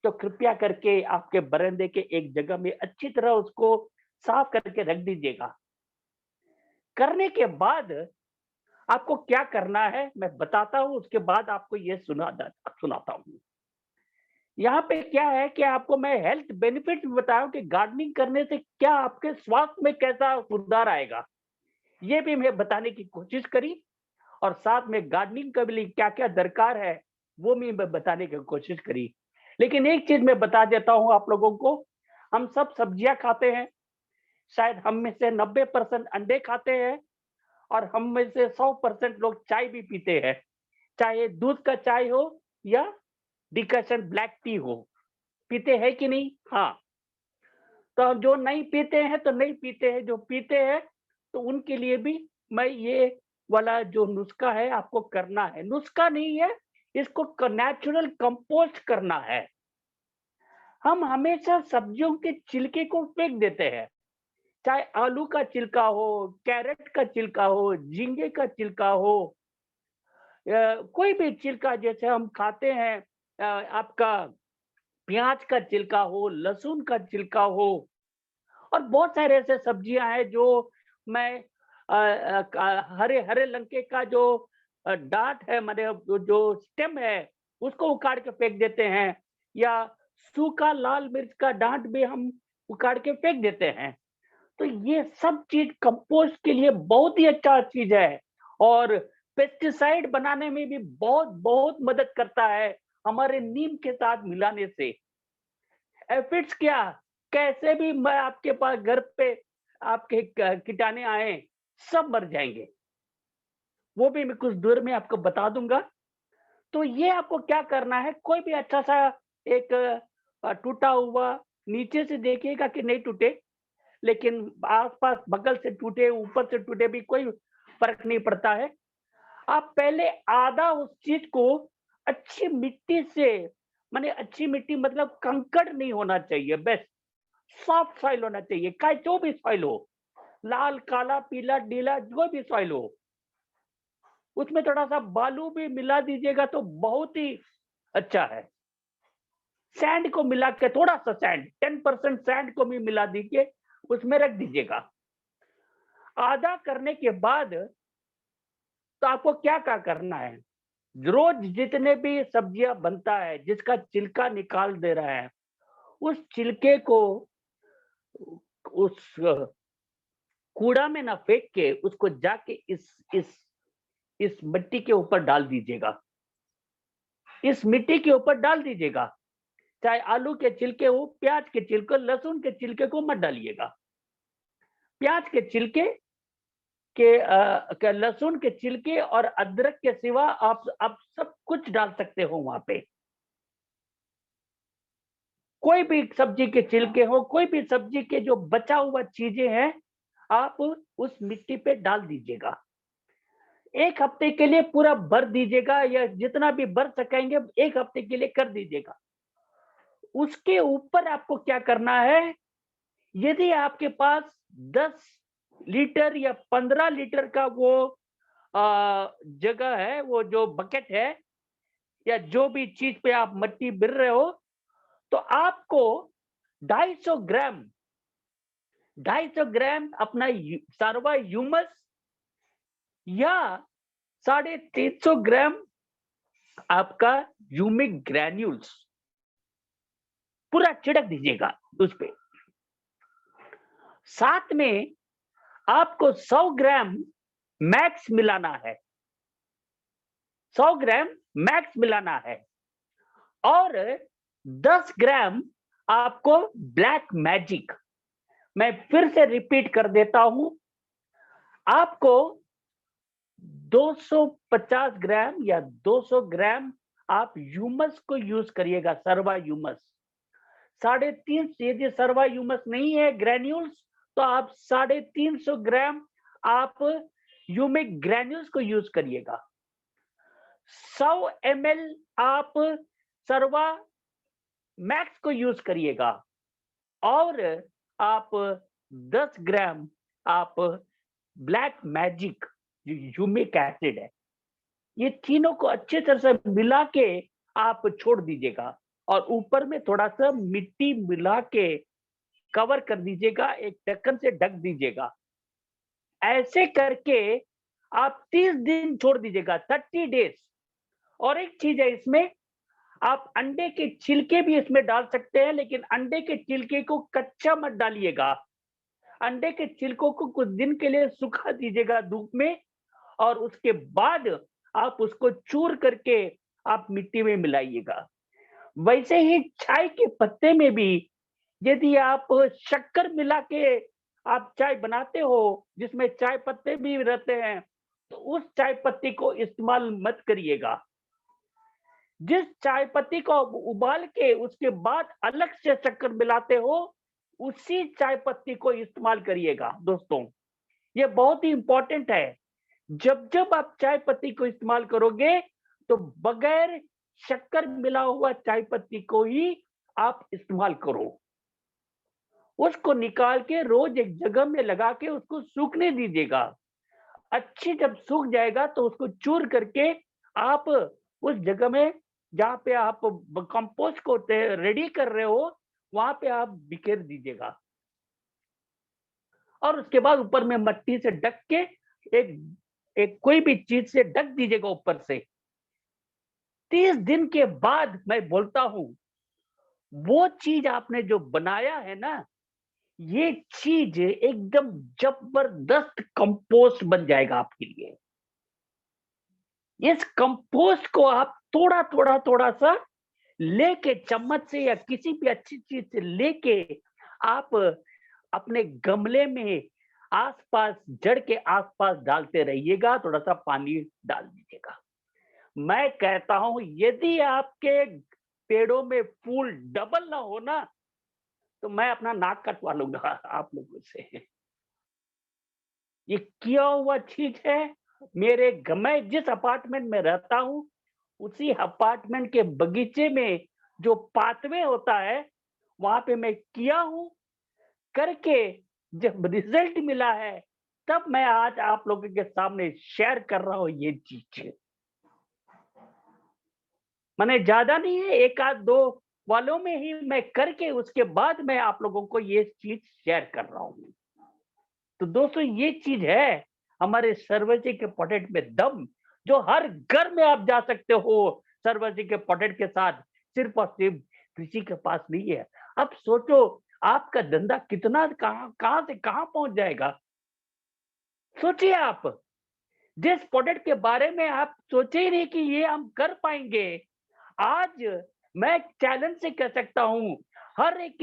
तो कृपया करके आपके बरामदे के एक जगह में अच्छी तरह उसको साफ करके रख दीजिएगा। करने के बाद आपको क्या करना है मैं बताता हूँ, उसके बाद आपको ये सुनाता हूँ। यहाँ पे क्या है कि आपको मैं हेल्थ बेनिफिट बताया कि गार्डनिंग करने से क्या आपके स्वास्थ्य में कैसा सुधार आएगा, ये भी मैं बताने की कोशिश करी, और साथ में गार्डनिंग के लिए क्या-क्या दरकार है, वो भी मैं बताने की कोशिश करी। लेकिन एक चीज़ मैं बता देता हूँ आप लोगों को, हम सब सब्जियाँ खाते हैं, शायद हम में से 90% अंडे खाते हैं, और हम में से 100% लोग चाय भी पीते हैं, चाहे दूध का चाय हो या डिकॉशन ब्लैक टी हो, पीते हैं कि नहीं? हाँ। तो जो नहीं पीते हैं तो नहीं पीते हैं, जो पीते हैं तो उनके लिए भी मैं ये वाला जो नुस्खा है आपको करना है। नुस्खा नहीं है, इसको नेचुरल कंपोस्ट करना है। हम हमेशा सब्जियों के छिलके को फेंक देते हैं, चाहे आलू का छिलका हो, कैरेट का छिलका हो, झींगे का छिलका हो, कोई भी छिलका जैसे हम खाते हैं, आपका प्याज का छिलका हो, लहसुन का छिलका हो, और बहुत सारे ऐसे सब्जियां हैं जो मैं हरे हरे लंके का जो डांट है, माने जो स्टेम है, उसको उखाड़ के फेंक देते हैं, या सूखा लाल मिर्च का डांट भी हम उखाड़ के फेंक देते हैं। तो ये सब चीज कंपोस्ट के लिए बहुत ही अच्छा चीज है, और पेस्टिसाइड बनाने में भी बहुत बहुत मदद करता है हमारे नीम के साथ मिलाने से। एफिड्स क्या, कैसे भी मैं आपके पास घर पे आपके कीटाणु आए, सब मर जाएंगे, वो भी मैं कुछ देर में आपको बता दूंगा। तो ये आपको क्या करना है, कोई भी अच्छा सा एक टूटा हुआ, नीचे से देखिएगा कि नहीं टूटे, लेकिन आसपास बगल से टूटे, ऊपर से टूटे भी कोई फर्क नहीं पड़ता है। आप पहले आधा उस चीज को अच्छी मिट्टी से, माने अच्छी मिट्टी मतलब कंकड़ नहीं होना चाहिए, बेस्ट सॉफ्ट सॉइल होना चाहिए, चाहे जो भी सॉइल हो, लाल काला पीला नीला जो भी सॉइल हो, उसमें थोड़ा सा बालू भी मिला दीजिएगा तो बहुत ही अच्छा है। सैंड को मिला के, थोड़ा सा सैंड, 10% सैंड को भी मिला दीजिए, उसमें रख दीजिएगा। आधा करने के बाद तो आपको क्या क्या करना है, रोज जितने भी सब्जियां बनता है जिसका छिलका निकाल दे रहा है, उस छिलके को उस कूड़ा में ना फेंक के उसको जाके इस मिट्टी के ऊपर डाल दीजिएगा, इस मिट्टी के ऊपर डाल दीजिएगा। चाहे आलू के छिलके हो, प्याज के छिलके, लहसुन के छिलके को मत डालिएगा। प्याज के छिलके के लहसुन के छिलके और अदरक के सिवा आप सब कुछ डाल सकते हो वहां पे। कोई भी सब्जी के छिलके हो, कोई भी सब्जी के जो बचा हुआ चीजें हैं, आप उस मिट्टी पे डाल दीजिएगा। एक हफ्ते के लिए पूरा भर दीजिएगा, या जितना भी भर सकेंगे एक हफ्ते के लिए कर दीजिएगा। उसके ऊपर आपको क्या करना है, यदि आपके पास 10 लीटर या 15 लीटर का वो जगह है, वो जो बकेट है, या जो भी चीज पे आप मिट्टी भर रहे हो, तो आपको 250 ग्राम 250 ग्राम अपना सर्वा ह्यूमस, या 350 ग्राम आपका ह्यूमिक ग्रैन्यूल्स पूरा छिड़क दीजिएगा उस पे। साथ में आपको 100 ग्राम मैक्स मिलाना है, 100 ग्राम मैक्स मिलाना है, और 10 ग्राम आपको ब्लैक मैजिक, मैं फिर से रिपीट कर देता हूं, आपको 250 ग्राम या 200 ग्राम आप ह्यूमस को यूज करिएगा, सर्वा ह्यूमस। 350, यदि सर्वा ह्यूमस नहीं है ग्रैन्यूल्स, तो आप 350 ग्राम आप ह्यूमिक ग्रैन्यूल्स को यूज करिएगा। 100 ml आप सर्वा मैक्स को यूज करिएगा, और आप 10 ग्राम आप ब्लैक मैजिक जो ह्यूमिक एसिड है, ये तीनों को अच्छे तरह से मिला के आप छोड़ दीजिएगा, और ऊपर में थोड़ा सा मिट्टी मिला के कवर कर दीजिएगा, एक ढक्कन से ढक दीजिएगा। ऐसे करके आप 30 दिन छोड़ दीजिएगा, 30 डेज। और एक चीज है इसमें, आप अंडे के छिलके भी इसमें डाल सकते हैं, लेकिन अंडे के छिलके को कच्चा मत डालिएगा। अंडे के छिलकों को कुछ दिन के लिए सुखा दीजिएगा धूप में, और उसके बाद आप उसको चूर करके आप मिट्टी में मिलाइएगा। वैसे ही चाय के पत्ते में भी यदि आप शक्कर मिला के आप चाय बनाते हो, जिसमें चाय पत्ते भी रहते हैं, तो उस चाय पत्ती को इस्तेमाल मत करिएगा। जिस चाय पत्ती को आप उबाल के उसके बाद अलग से शक्कर मिलाते हो, उसी चाय पत्ती को इस्तेमाल करिएगा दोस्तों। ये बहुत ही इंपॉर्टेंट है। जब जब आप चाय पत्ती को इस्तेमाल करोगे, तो बगैर शक्कर मिला हुआ चाय पत्ती को ही आप इस्तेमाल करो। उसको निकाल के रोज एक जगह में लगा के उसको सूखने दीजिएगा। अच्छी जब सूख जाएगा तो उसको चूर करके आप उस जगह में, जहाँ पे आप कंपोस्ट को रेडी कर रहे हो, वहां पे आप बिखेर दीजिएगा। और उसके बाद ऊपर में मट्टी से ढक के एक एक कोई भी चीज से ढक दीजिएगा ऊपर से। 30 दिन के बाद मैं बोलता हूं, वो चीज आपने जो बनाया है ना, ये चीज एकदम जबरदस्त कंपोस्ट बन जाएगा आपके लिए। इस कंपोस्ट को आप थोड़ा थोड़ा थोड़ा सा लेके, चम्मच से या किसी भी अच्छी चीज से लेके, आप अपने गमले में आसपास, जड़ के आसपास डालते रहिएगा, थोड़ा सा पानी डाल दीजिएगा। मैं कहता हूं, यदि आपके पेड़ों में फूल डबल ना हो ना, तो मैं अपना नाक कटवा लूंगा आप लोगों से। ये किया हुआ चीज है। मैं जिस अपार्टमेंट में रहता हूं, उसी अपार्टमेंट के बगीचे में जो पाथवे होता है, वहां पे मैं किया हूं करके। जब रिजल्ट मिला है, तब मैं आज आप लोगों के सामने शेयर कर रहा हूं ये चीज। मैंने ज्यादा नहीं है, एक आध दो वालों में ही मैं करके उसके बाद मैं आप लोगों को ये चीज शेयर कर रहा हूं। तो दोस्तों, ये चीज है हमारे सर्वजी के पोटेट में दम, जो हर घर में आप जा सकते हो सर्वजी के पोटेट के साथ। सिर्फ और सिर्फ किसी के पास नहीं है। अब सोचो, आपका धंधा कितना कहां कहां से कहां पहुंच जाएगा। सोचिए आप, जिस प्रोडक्ट के बारे में आप सोचे ही नहीं कि ये हम कर पाएंगे, आज मैं चैलेंज से कह सकता हूं, हर एक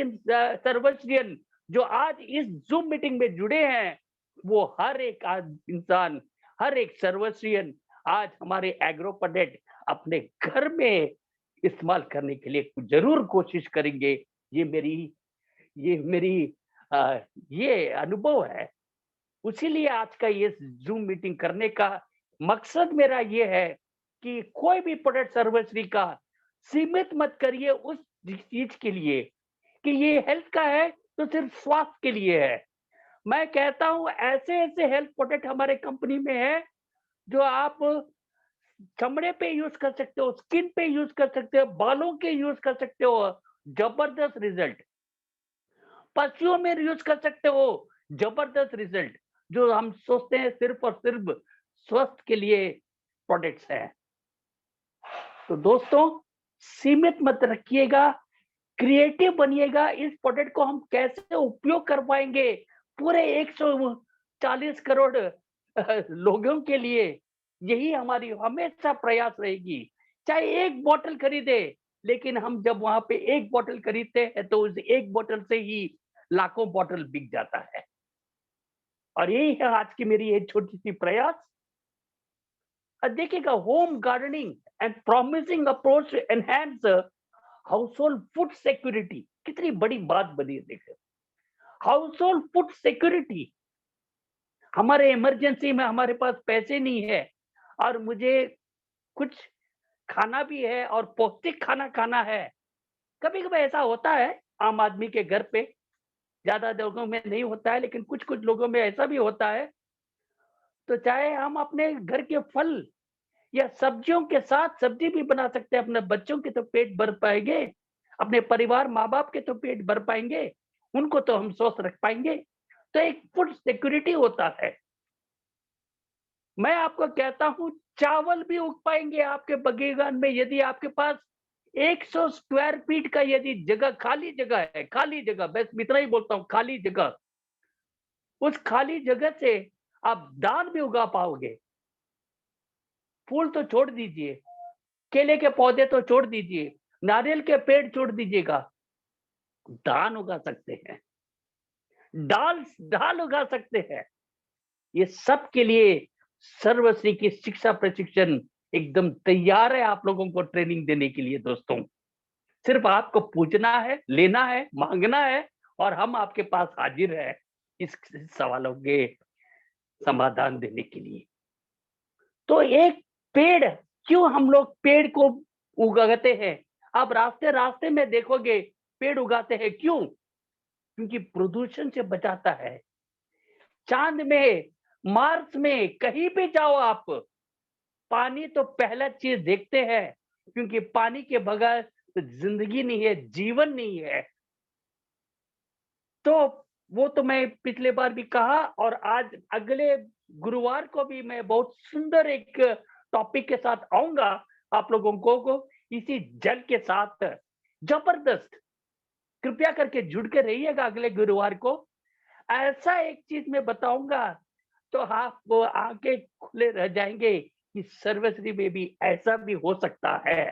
सर्वस्रियन जो आज इस जूम मीटिंग में जुड़े हैं, वो हर एक इंसान, हर एक सर्वस्रियन आज हमारे एग्रो प्रोडक्ट अपने घर में इस्तेमाल करने के लिए जरूर कोशिश करेंगे। ये मेरी ये मेरी ये अनुभव है। उसीलिए आज का ये जूम मीटिंग करने का मकसद मेरा ये है कि कोई भी प्रोडक्ट सर्वस्री का सीमित मत करिए उस चीज के लिए कि ये हेल्थ का है तो सिर्फ स्वास्थ्य के लिए है। मैं कहता हूं, ऐसे ऐसे हेल्थ प्रोडक्ट हमारे कंपनी में है जो आप चमड़े पे यूज कर सकते हो, स्किन पे यूज कर सकते हो, बालों के यूज कर सकते हो, जबरदस्त रिजल्ट। पशुओं में यूज कर सकते हो, जबरदस्त रिजल्ट। जो हम सोचते हैं सिर्फ और सिर्फ स्वस्थ के लिए प्रोडक्ट्स है। तो दोस्तों, सीमित मत रखिएगा, क्रिएटिव बनिएगा। इस प्रोडक्ट को हम कैसे उपयोग कर पाएंगे पूरे 140 करोड़ लोगों के लिए, यही हमारी हमेशा प्रयास रहेगी। चाहे एक बोतल खरीदे, लेकिन हम जब वहां पे एक बोतल खरीदते हैं तो उस एक बोतल से ही लाखों बोतल बिक जाता है। और यही है आज की मेरी एक छोटी सी प्रयास। देखिएगा, home gardening and promising approach to enhance household food security, कितनी बड़ी बात बनी है। देखिए, हाउस होल्ड फूड सिक्योरिटी, हमारे इमरजेंसी में हमारे पास पैसे नहीं है और मुझे कुछ खाना भी है और पौष्टिक खाना खाना है। कभी कभी ऐसा होता है आम आदमी के घर पे, ज्यादा लोगों में नहीं होता है, लेकिन कुछ कुछ लोगों में ऐसा भी होता है। तो चाहे हम अपने घर के फल या सब्जियों के साथ सब्जी भी बना सकते हैं। अपने बच्चों के तो पेट भर पाएंगे, अपने परिवार माँ बाप के तो पेट भर पाएंगे, उनको तो हम स्वस्थ रख पाएंगे। तो एक फूड सिक्योरिटी होता है। मैं आपको कहता हूं चावल भी उग पाएंगे आपके बगीचान में यदि आपके पास 100 स्क्वायर फीट का यदि जगह, खाली जगह है, खाली जगह, बस इतना ही बोलता हूं, खाली जगह। उस खाली जगह से आप दाल भी उगा पाओगे। फूल तो छोड़ दीजिए, केले के पौधे तो छोड़ दीजिए, नारियल के पेड़ छोड़ दीजिएगा, धान उगा सकते हैं, दाल दाल उगा सकते हैं। ये सब के लिए सर्वश्री की शिक्षा प्रशिक्षण एकदम तैयार है आप लोगों को ट्रेनिंग देने के लिए दोस्तों। सिर्फ आपको पूछना है, लेना है, मांगना है, और हम आपके पास हाजिर है इस सवालों के समाधान देने के लिए। तो एक पेड़, क्यों हम लोग पेड़ को उगाते हैं? आप रास्ते रास्ते में देखोगे पेड़ उगाते हैं, क्यों? क्योंकि प्रदूषण से बचाता है। चांद में, मार्स में, कहीं भी जाओ आप, पानी तो पहला चीज देखते हैं, क्योंकि पानी के बगैर तो जिंदगी नहीं है, जीवन नहीं है। तो वो तो मैं पिछले बार भी कहा, और आज अगले गुरुवार को भी मैं बहुत सुंदर एक टॉपिक के साथ आऊंगा आप लोगों को इसी जल के साथ, जबरदस्त। कृपया करके जुड़ के रहिएगा अगले गुरुवार को। ऐसा एक चीज मैं बताऊंगा तो आप वो आके खुले रह जाएंगे कि सर्वश्री में भी ऐसा भी हो सकता है।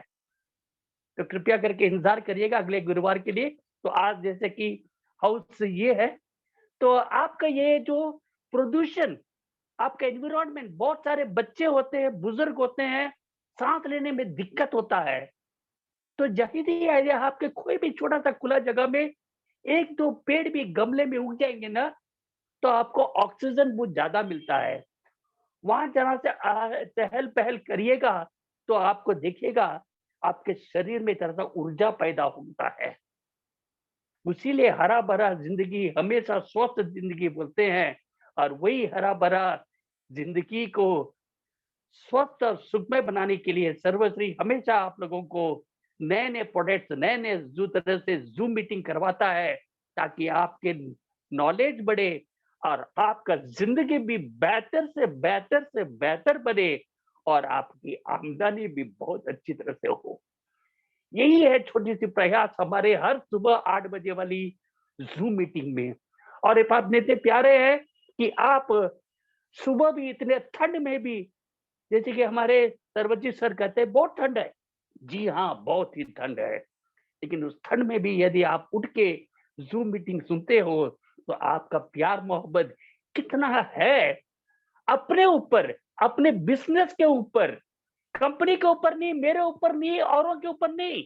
तो कृपया करके इंतजार करिएगा अगले गुरुवार के लिए। तो आज जैसे कि हाउस ये है, तो आपका ये जो प्रदूषण, आपका एनवायरमेंट, बहुत सारे बच्चे होते हैं, बुजुर्ग होते हैं, सांस लेने में दिक्कत होता है। तो जाहिर ही है आपके कोई भी छोटा सा खुला जगह में एक दो पेड़ भी गमले में उग जाएंगे ना, तो आपको ऑक्सीजन बहुत ज्यादा मिलता है। वहां जरा से चहल पहल करिएगा तो आपको देखिएगा आपके शरीर में तरह सा ऊर्जा पैदा होता है। इसीलिए हरा भरा जिंदगी, हमेशा स्वस्थ जिंदगी बोलते हैं, और वही हरा भरा जिंदगी को स्वस्थ और सुखमय बनाने के लिए सर्वश्री हमेशा आप लोगों को नए नए प्रोडक्ट्स, नए नए जो तरह से जूम मीटिंग करवाता है, ताकि आपके नॉलेज बढ़े और आपका जिंदगी भी बेहतर से बेहतर बने, और आपकी आमदनी भी बहुत अच्छी तरह से हो। यही है छोटी सी प्रयास हमारे हर सुबह 8 बजे वाली जूम मीटिंग में। और एक बात इतने प्यारे है कि आप सुबह भी इतने ठंड में भी, जैसे कि हमारे सर्वजीत सर कहते हैं बहुत ठंड है, जी हाँ बहुत ही ठंड है, लेकिन उस ठंड में भी यदि आप उठ के जूम मीटिंग सुनते हो तो आपका प्यार मोहब्बत कितना है अपने ऊपर, अपने बिजनेस के ऊपर, कंपनी के ऊपर नहीं, मेरे ऊपर नहीं, औरों के ऊपर नहीं,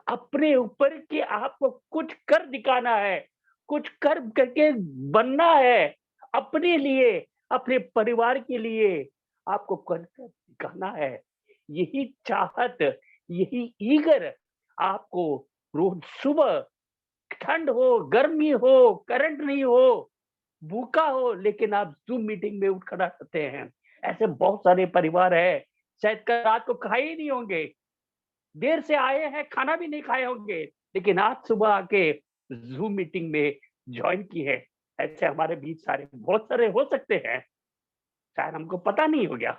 अपने ऊपर कि आपको कुछ कर दिखाना है, कुछ कर करके बनना है अपने लिए, अपने परिवार के लिए आपको कर दिखाना है। यही चाहत, यही ईगर आपको रोज सुबह, ठंड हो, गर्मी हो, करंट नहीं हो, भूखा हो, लेकिन आप जूम मीटिंग में उठ खड़ा करते हैं। ऐसे बहुत सारे परिवार है, शायद कल रात को खाए ही नहीं होंगे, देर से आए हैं, खाना भी नहीं खाए होंगे, लेकिन आज सुबह आके जूम मीटिंग में ज्वाइन की है। ऐसे हमारे बीच सारे बहुत सारे हो सकते हैं, शायद हमको पता नहीं हो गया।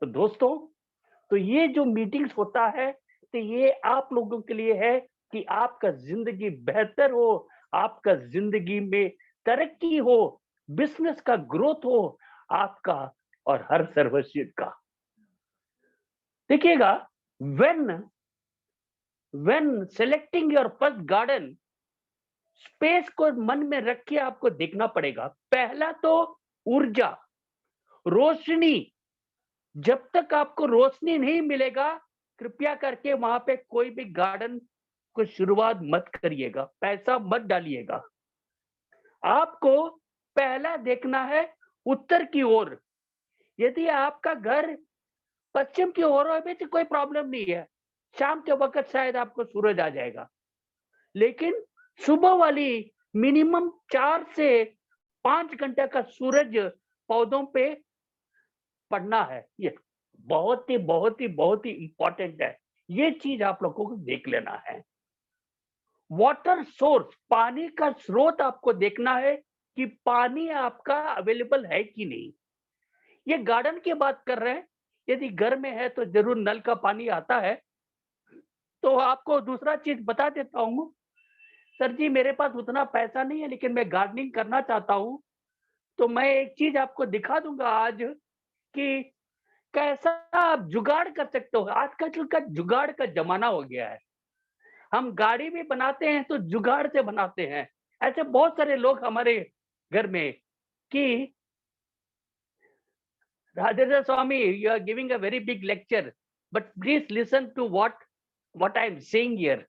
तो दोस्तों, तो ये जो मीटिंग्स होता है, तो ये आप लोगों के लिए है कि आपका जिंदगी बेहतर हो, आपका जिंदगी में तरक्की हो, बिजनेस का ग्रोथ हो, आपका और हर सर्वस्व का। देखिएगा, when when selecting your first garden, space को मन में रख के आपको देखना पड़ेगा। पहला तो ऊर्जा, रोशनी। जब तक आपको रोशनी नहीं मिलेगा, कृपया करके वहां पे कोई भी गार्डन को शुरुआत मत करिएगा, पैसा मत डालिएगा। आपको पहला देखना है उत्तर की ओर। यदि आपका घर पश्चिम की ओर है तो कोई प्रॉब्लम नहीं है, शाम के वक्त शायद आपको सूरज आ जाएगा, लेकिन सुबह वाली मिनिमम 4 से 5 घंटे का सूरज पौधों पे पड़ना है। ये बहुत ही इंपॉर्टेंट है। ये चीज आप लोगों को देख लेना है। वाटर सोर्स, पानी का स्रोत आपको देखना है कि पानी आपका अवेलेबल है कि नहीं। ये गार्डन की बात कर रहे हैं। यदि घर में है तो जरूर नल का पानी आता है। तो आपको दूसरा चीज बता देता हूँ, सर जी मेरे पास उतना पैसा नहीं है लेकिन मैं गार्डनिंग करना चाहता हूँ, तो मैं एक चीज आपको दिखा दूंगा आज कि कैसा आप जुगाड़ कर सकते हो। आजकल का जुगाड़ का जमाना हो गया है। हम गाड़ी भी बनाते हैं तो जुगाड़ से बनाते हैं। ऐसे बहुत सारे लोग हमारे घर में कि Rajendra Swami, you are giving a very big lecture, but please listen to what I am saying here.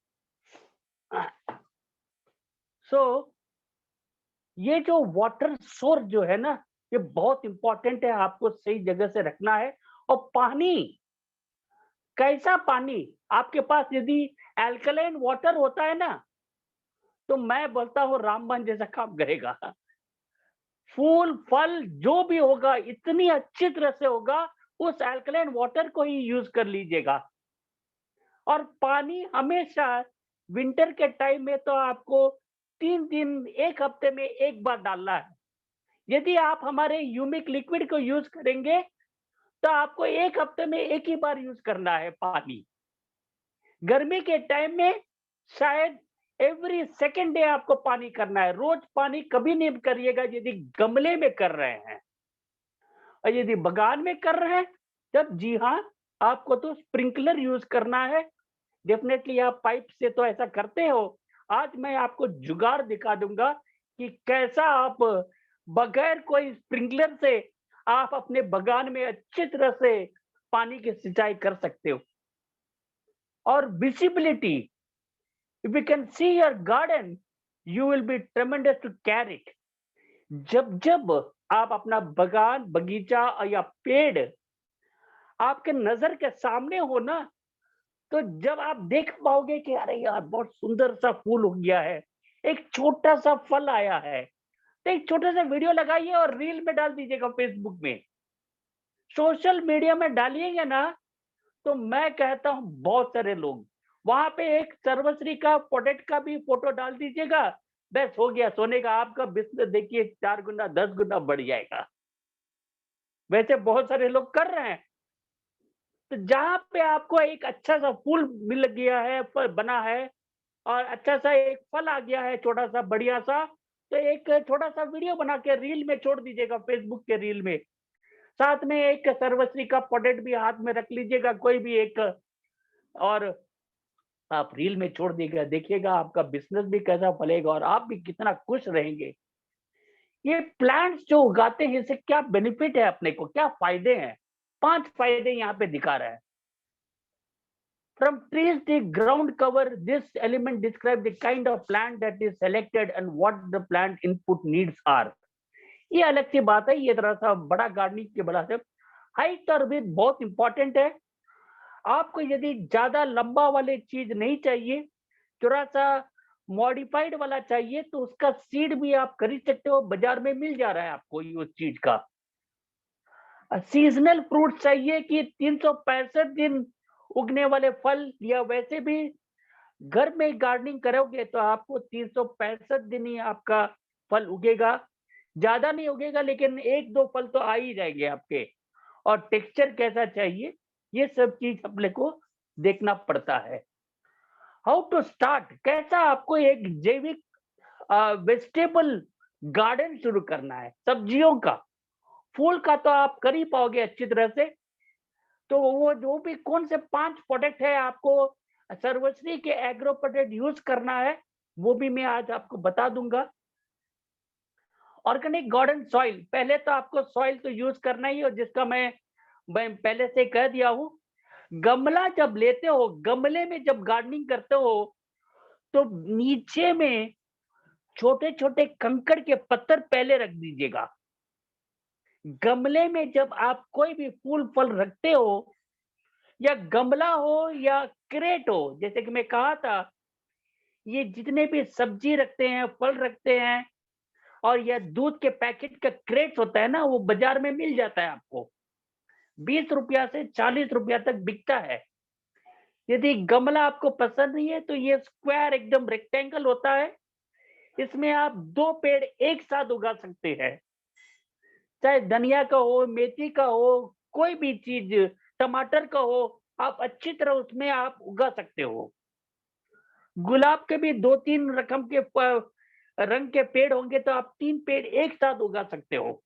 So ये जो वाटर सोर्स जो है ना, ये बहुत इंपॉर्टेंट है, आपको सही जगह से रखना है। और पानी, कैसा पानी आपके पास, यदि एल्कलाइन वाटर होता है ना, तो मैं बोलता हूँ रामबाण जैसा काम करेगा। फूल फल जो भी होगा इतनी अच्छी तरह से होगा, उस एल्कलाइन वाटर को ही यूज कर लीजिएगा। और पानी हमेशा विंटर के टाइम में तो आपको 3 दिन, एक हफ्ते में एक बार डालना है। यदि आप हमारे यूमिक लिक्विड को यूज करेंगे तो आपको एक हफ्ते में एक ही बार यूज करना है पानी। गर्मी के टाइम में शायद एवरी सेकेंड डे आपको पानी करना है। रोज पानी कभी नहीं करिएगा यदि गमले में कर रहे हैं। और यदि बगान में कर रहे हैं तब जी हाँ, आपको तो स्प्रिंकलर यूज करना है। डेफिनेटली आप पाइप से तो ऐसा करते हो। आज मैं आपको जुगाड़ दिखा दूंगा कि कैसा आप बगैर कोई स्प्रिंकलर से आप अपने बगान में अच्छी तरह से पानी की सिंचाई कर सकते हो। और visibility, if you can see your garden, you will be tremendous to carry it. जब जब आप अपना बगान, बगीचा या पेड़ आपके नजर के सामने हो ना, तो जब आप देख पाओगे कि अरे यार बहुत सुंदर सा फूल हो गया है, एक छोटा सा फल आया है, तो एक छोटा सा वीडियो लगाइए और रील में डाल दीजिएगा, फेसबुक में, सोशल मीडिया में डालिएगा ना, तो मैं कहता हूं बहुत सारे लोग वहां पे एक सर्वश्री का प्रोडक्ट का भी फोटो डाल दीजिएगा, बस हो गया, सोने का आपका बिजनेस देखिए 4 गुना 10 गुना बढ़ जाएगा। वैसे बहुत सारे लोग कर रहे हैं। तो जहां पे आपको एक अच्छा सा फूल मिल गया है, फल बना है, और अच्छा सा एक फल आ गया है छोटा सा बढ़िया सा, तो एक छोटा सा वीडियो बना के रील में छोड़ दीजिएगा, फेसबुक के रील में। साथ में एक सर्वश्री का प्रोडक्ट भी हाथ में रख लीजिएगा, कोई भी एक, और आप रील में छोड़ दीजिएगा। देखिएगा आपका बिजनेस भी कैसा फलेगा और आप भी कितना खुश रहेंगे। ये प्लांट्स जो उगाते हैं इससे क्या बेनिफिट है, अपने को क्या फायदे हैं, 5 फायदे यहाँ पे दिखा रहा है। From trees, the ground cover, this element describes the kind of plant that is selected and what the plant input needs are. ये अलग सी बात है, ये थोड़ा सा बड़ा गार्डनिंग के बड़ा से। हाइट और विड्थ बहुत इंपॉर्टेंट है। आपको यदि ज्यादा लंबा वाले चीज नहीं चाहिए, थोड़ा सा मॉडिफाइड वाला चाहिए, तो उसका सीड भी आप खरीद सकते हो, बाजार में मिल जा रहा है आपको ये उस चीज का। सीजनल फ्रूट चाहिए कि 365 दिन उगने वाले फल, या वैसे भी घर में गार्डनिंग करोगे तो आपको 365 दिन ही आपका फल उगेगा। ज्यादा नहीं उगेगा लेकिन 1-2 फल तो आ ही जाएंगे आपके। और टेक्सचर कैसा चाहिए, ये सब चीज अपने को देखना पड़ता है। हाउ टू स्टार्ट, कैसा आपको एक जैविक वेजिटेबल गार्डन शुरू करना है, सब्जियों का। फूल का तो आप कर ही पाओगे अच्छी तरह से। तो वो जो भी कौन से 5 प्रोडक्ट है आपको सर्वश्री के एग्रो प्रोडक्ट यूज करना है, वो भी मैं आज आपको बता दूंगा। ऑर्गेनिक गार्डन सॉइल, पहले तो आपको सॉइल तो यूज करना ही, और जिसका मैं पहले से कह दिया हूं। गमला जब लेते हो, गमले में जब गार्डनिंग करते हो, तो नीचे में छोटे छोटे कंकड़ के पत्थर पहले रख दीजिएगा। गमले में जब आप कोई भी फूल फल रखते हो, या गमला हो या क्रेट हो, जैसे कि मैं कहा था, ये जितने भी सब्जी रखते हैं, फल रखते हैं, और यह दूध के पैकेट का क्रेट होता है ना, वो बाजार में मिल जाता है आपको, 20 रुपया से 40 रुपया तक बिकता है। यदि गमला आपको पसंद नहीं है तो ये स्क्वायर एकदम रेक्टेंगल होता है, इसमें आप 2 पेड़ एक साथ उगा सकते हैं। चाहे धनिया का हो, मेथी का हो, कोई भी चीज, टमाटर का हो, आप अच्छी तरह उसमें आप उगा सकते हो। गुलाब के भी 2-3 रकम के रंग के पेड़ होंगे तो आप 3 पेड़ एक साथ उगा सकते हो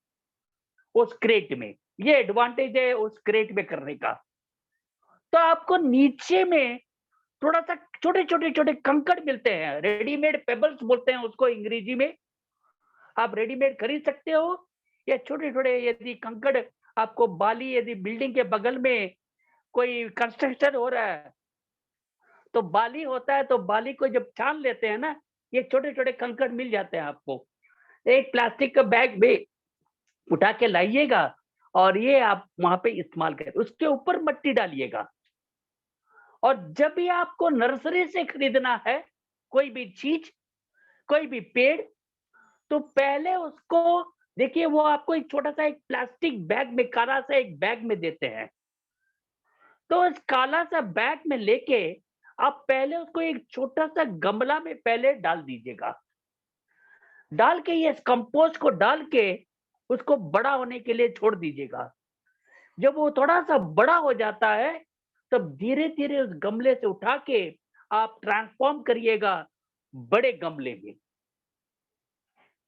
उस क्रेट में। ये एडवांटेज है उस क्रेट में करने का। तो आपको नीचे में थोड़ा-सा छोटे-छोटे कंकड़ मिलते हैं, रेडीमेड पेबल्स बोलते हैं उसको अंग्रेजी में। आप रेडीमेड खरीद सकते हो या छोटे-छोटे यदि कंकड़ आपको बाली, यदि बिल्डिंग के बगल में कोई कंस्ट्रक्शन हो रहा है, तो बाली होता है तो बाली को जब छान लेते हैं ना, ये छोटे-छोटे कंकड़ मिल जाते हैं आपको। एक प्लास्टिक का बैग में उठा के लाइएगा और ये आप वहाँ पे इस्तेमाल करें। उसके ऊपर मिट्टी डालिएगा और जब भी आपको नर्सरी से खरीदना है कोई भी चीज़, कोई भी पेड़, तो पहले उसको देखिए वो आपको एक छोटा-सा एक प्लास्टिक बैग में काला सा एक बैग में देते हैं। तो इस काला सा बैग में लेके आप पहले उसको एक छोटा-सा गमला में पहले डाल दीजिएगा। डाल के ये कंपोस्ट को डाल के उसको बड़ा होने के लिए छोड़ दीजिएगा। जब वो थोड़ा-सा बड़ा हो जाता है, तब धीरे-धीरे उस गमले से उठा के आप ट्रांसफॉर्म करिएगा बड़े गमले में।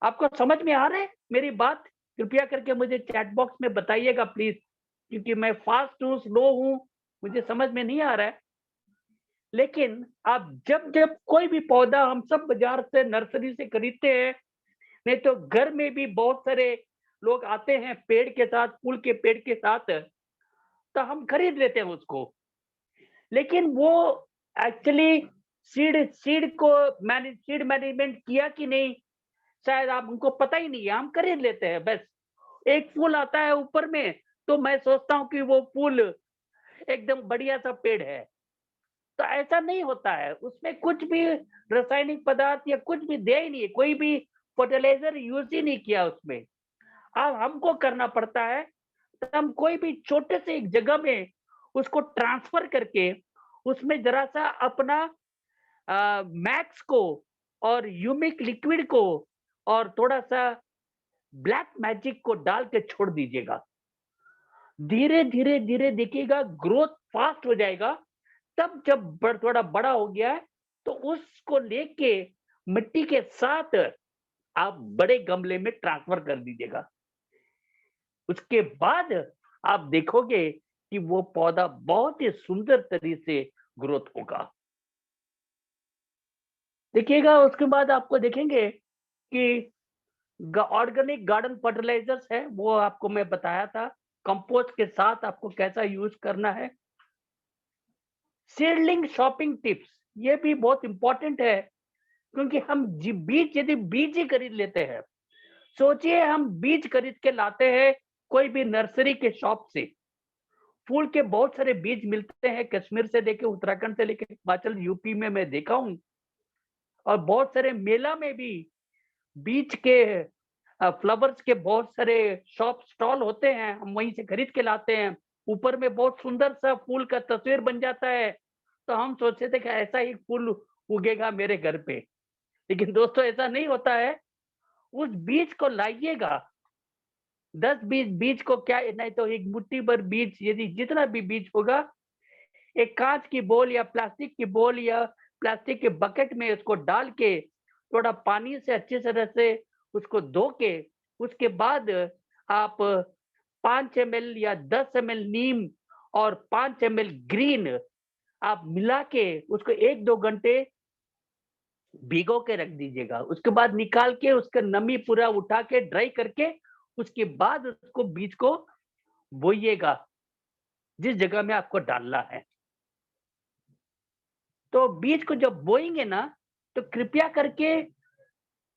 आपको समझ में आ रहा है मेरी बात? कृपया करके मुझे चैट बॉक्स में बताइएगा प्लीज़, क्योंकि मैं फास्ट हूँ, स्लो हूँ, मुझे समझ में नहीं आ रहा है। लेकिन आप जब-जब कोई भी पौधा हम सब बाज़ार से, नर्सरी से खरीदते हैं, नहीं तो घर में भी बहुत सारे लोग आते हैं पेड़ के साथ, फूल के पेड़ के साथ, तो हम खरीद लेते हैं उसको। लेकिन वो एक्चुअली सीड मैनेजमेंट किया कि नहीं, शायद आप उनको पता ही नहीं है, हम खरीद लेते हैं बस। एक फूल आता है ऊपर में, तो मैं सोचता हूँ कि वो फूल एकदम बढ़िया-सा पेड़ है। तो ऐसा नहीं होता है, उसमें कुछ भी रासायनिक पदार्थ या कुछ भी दिया ही नहीं है, कोई भी फर्टिलाइज़र यूज़ ही नहीं किया उसमें। अब हमको करना पड़ता है, तो हम कोई भी छोटे से एक जगह में उसको ट्रांसफ़र करके, उसमें ज़रा-सा अपना मैक्स को और ह्यूमिक लिक्विड को और थोड़ा-सा ब्लैक मैजिक को डाल के छोड़ दीजिएगा। धीरे-धीरे, धीरे देखिएगा ग्रोथ फास्ट हो जाएगा। तब जब थोड़ा बड़ा हो गया है, तो उसको लेके मिट्टी के साथ आप बड़े गमले में ट्रांसफ़र कर दीजिएगा। उसके बाद आप देखोगे कि वो पौधा बहुत ही सुंदर तरीके से ग्रोथ होगा। देखिएगा उसके बाद आपको देखेंगे कि ऑर्गेनिक गार्डन फर्टिलाइजर्स है, वो आपको मैं बताया था। कंपोस्ट के साथ आपको कैसा यूज करना है। सीडलिंग शॉपिंग टिप्स, ये भी बहुत इंपॉर्टेंट है, क्योंकि हम बीज, यदि बीज ही खरीद लेते हैं, सोचिए हम बीज खरीद के लाते हैं कोई भी नर्सरी के शॉप से। फूल के बहुत सारे बीज मिलते हैं, कश्मीर से लेके उत्तराखंड से लेके हिमाचल, यूपी में मैं देखा हूँ। और बहुत सारे मेला में भी बीज के फ्लावर्स के बहुत सारे शॉप स्टॉल होते हैं, हम वहीं से खरीद के लाते हैं। ऊपर में बहुत सुंदर सा फूल का तस्वीर बन जाता है, तो हम सोचते थे कि ऐसा ही फूल उगेगा मेरे घर पे। लेकिन दोस्तों ऐसा नहीं होता है। उस बीज को लाइएगा, 10-20 बीज को क्या, नहीं तो एक मुट्ठी भर बीज, यदि जितना भी बीज होगा, एक कांच की बोल या प्लास्टिक की बोल या प्लास्टिक के बकेट में उसको डाल के थोड़ा पानी से अच्छी तरह से उसको धो के, उसके बाद आप 5 एमएल या 10 एमएल नीम और 5 एमएल ग्रीन आप मिला के उसको 1-2 घंटे भिगो के रख दीजिएगा। उसके बाद निकाल के उसका नमी पूरा उठा के ड्राई करके, उसके बाद उसको बीज को बोइएगा जिस जगह में आपको डालना है। तो बीज को जब बोएंगे ना, तो कृपया करके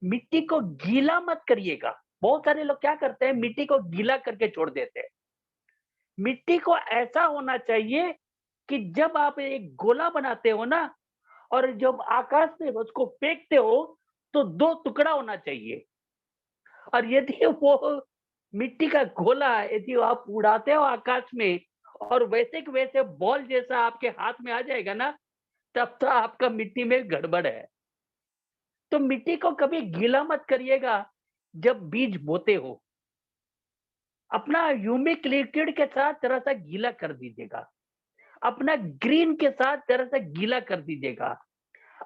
मिट्टी को गीला मत करिएगा। बहुत सारे लोग क्या करते हैं, मिट्टी को गीला करके छोड़ देते हैं। मिट्टी को ऐसा होना चाहिए कि जब आप एक गोला बनाते हो ना, और जब आकाश में उसको फेंकते हो, तो 2 टुकड़ा होना चाहिए। और यदि वो मिट्टी का गोला यदि आप उड़ाते हो आकाश में और वैसे के वैसे बॉल जैसा आपके हाथ में आ जाएगा ना, तब तो आपका मिट्टी में गड़बड़ है। तो मिट्टी को कभी गीला मत करिएगा जब बीज बोते हो। अपना ह्यूमिक लिक्विड के साथ जरा सा गीला कर दीजिएगा, अपना ग्रीन के साथ जरा सा गीला कर दीजिएगा,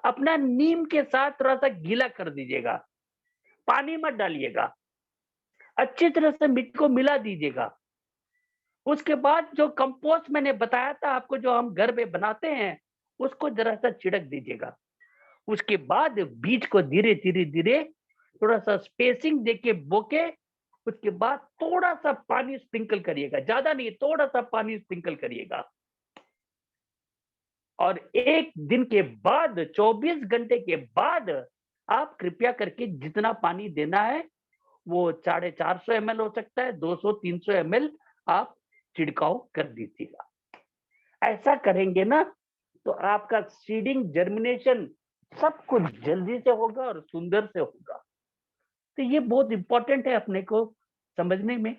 अपना नीम के साथ थोड़ा सा गीला कर दीजिएगा, पानी मत डालिएगा, अच्छी तरह से मिट्टी को मिला दीजिएगा। उसके बाद जो कंपोस्ट मैंने बताया था आपको, जो हम घर में बनाते हैं, उसको जरा सा छिड़क दीजिएगा। उसके बाद बीज को धीरे धीरे धीरे थोड़ा सा स्पेसिंग देके बोके, उसके बाद थोड़ा सा पानी स्प्रिंकल करिएगा, ज्यादा नहीं, थोड़ा सा पानी स्प्रिंकल करिएगा। और 1 दिन के बाद, 24 घंटे के बाद आप कृपया करके जितना पानी देना है वो 450 ml हो सकता है, 200-300 ml आप छिड़काव कर दीजिएगा। ऐसा करेंगे ना तो आपका सीडिंग, जर्मिनेशन सब कुछ जल्दी से होगा और सुंदर से होगा। तो ये बहुत इंपॉर्टेंट है अपने को समझने में।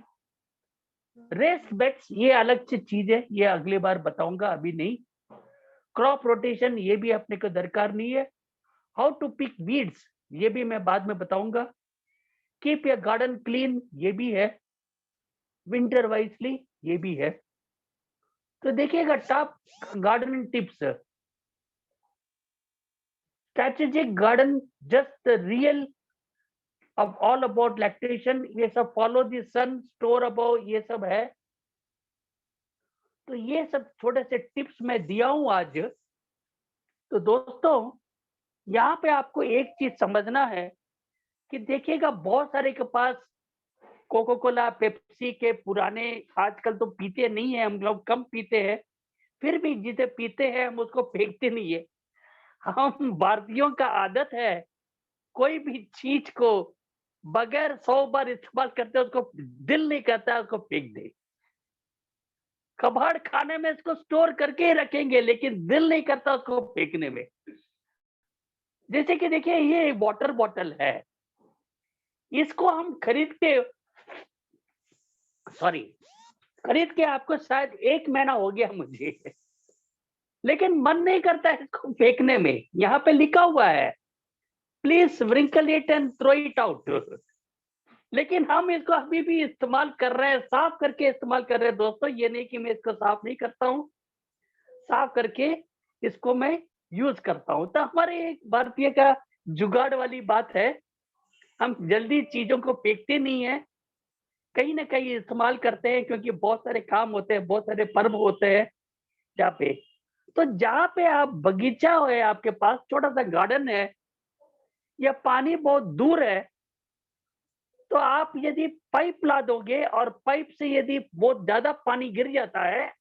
रेस्ट बेड्स ये अलग से चीज है, ये अगली बार बताऊंगा, अभी नहीं। क्रॉप रोटेशन ये भी अपने को दरकार नहीं है। हाउ टू पिक वीड्स ये भी मैं बाद में बताऊंगा। कीप योर गार्डन क्लीन ये भी है, विंटर वाइजली ये भी है। तो देखिएगा top gardening tips, strategic garden, just real अब ऑल अबाउट लैक्टेशन, ये सब follow the sun, store about, ये सब है। तो ये सब छोटे से टिप्स मैं दिया हूं आज। तो दोस्तों यहाँ पे आपको एक चीज समझना है कि देखिएगा बहुत सारे के पास कोको कोला, पेप्सी के पुराने, आजकल तो पीते नहीं है, हम लोग कम पीते हैं, फिर भी जिसे पीते हैं हम उसको फेंकते नहीं है। हम भारतीयों का आदत है कोई भी चीज को बगैर 100 बार इस्तेमाल करते उसको दिल नहीं करता उसको फेंक दे। कबाड़ खाने में इसको स्टोर करके ही रखेंगे लेकिन दिल नहीं करता उसको फेंकने में। जैसे कि देखिए ये वाटर बॉटल है, इसको हम खरीद के आपको शायद 1 महीना हो गया मुझे, लेकिन मन नहीं करता इसको फेंकने में। यहाँ पे लिखा हुआ है please sprinkle it and throw it out, लेकिन हम इसको अभी भी इस्तेमाल कर रहे हैं, साफ करके इस्तेमाल कर रहे हैं। दोस्तों ये नहीं कि मैं इसको साफ नहीं करता हूँ, साफ करके इसको मैं यूज करता हूँ। तो हमारे एक भारतीय का जुगाड़ वाली बात है, हम जल्दी चीजों को फेंकते नहीं है, कहीं ना कहीं इस्तेमाल करते हैं, क्योंकि बहुत सारे काम होते हैं, बहुत सारे पर्व होते हैं जहाँ पे। तो जहाँ पे आप बगीचा है, आपके पास छोटा सा गार्डन है या पानी बहुत दूर है, तो आप यदि पाइप ला दोगे और पाइप से यदि बहुत ज्यादा पानी गिर जाता है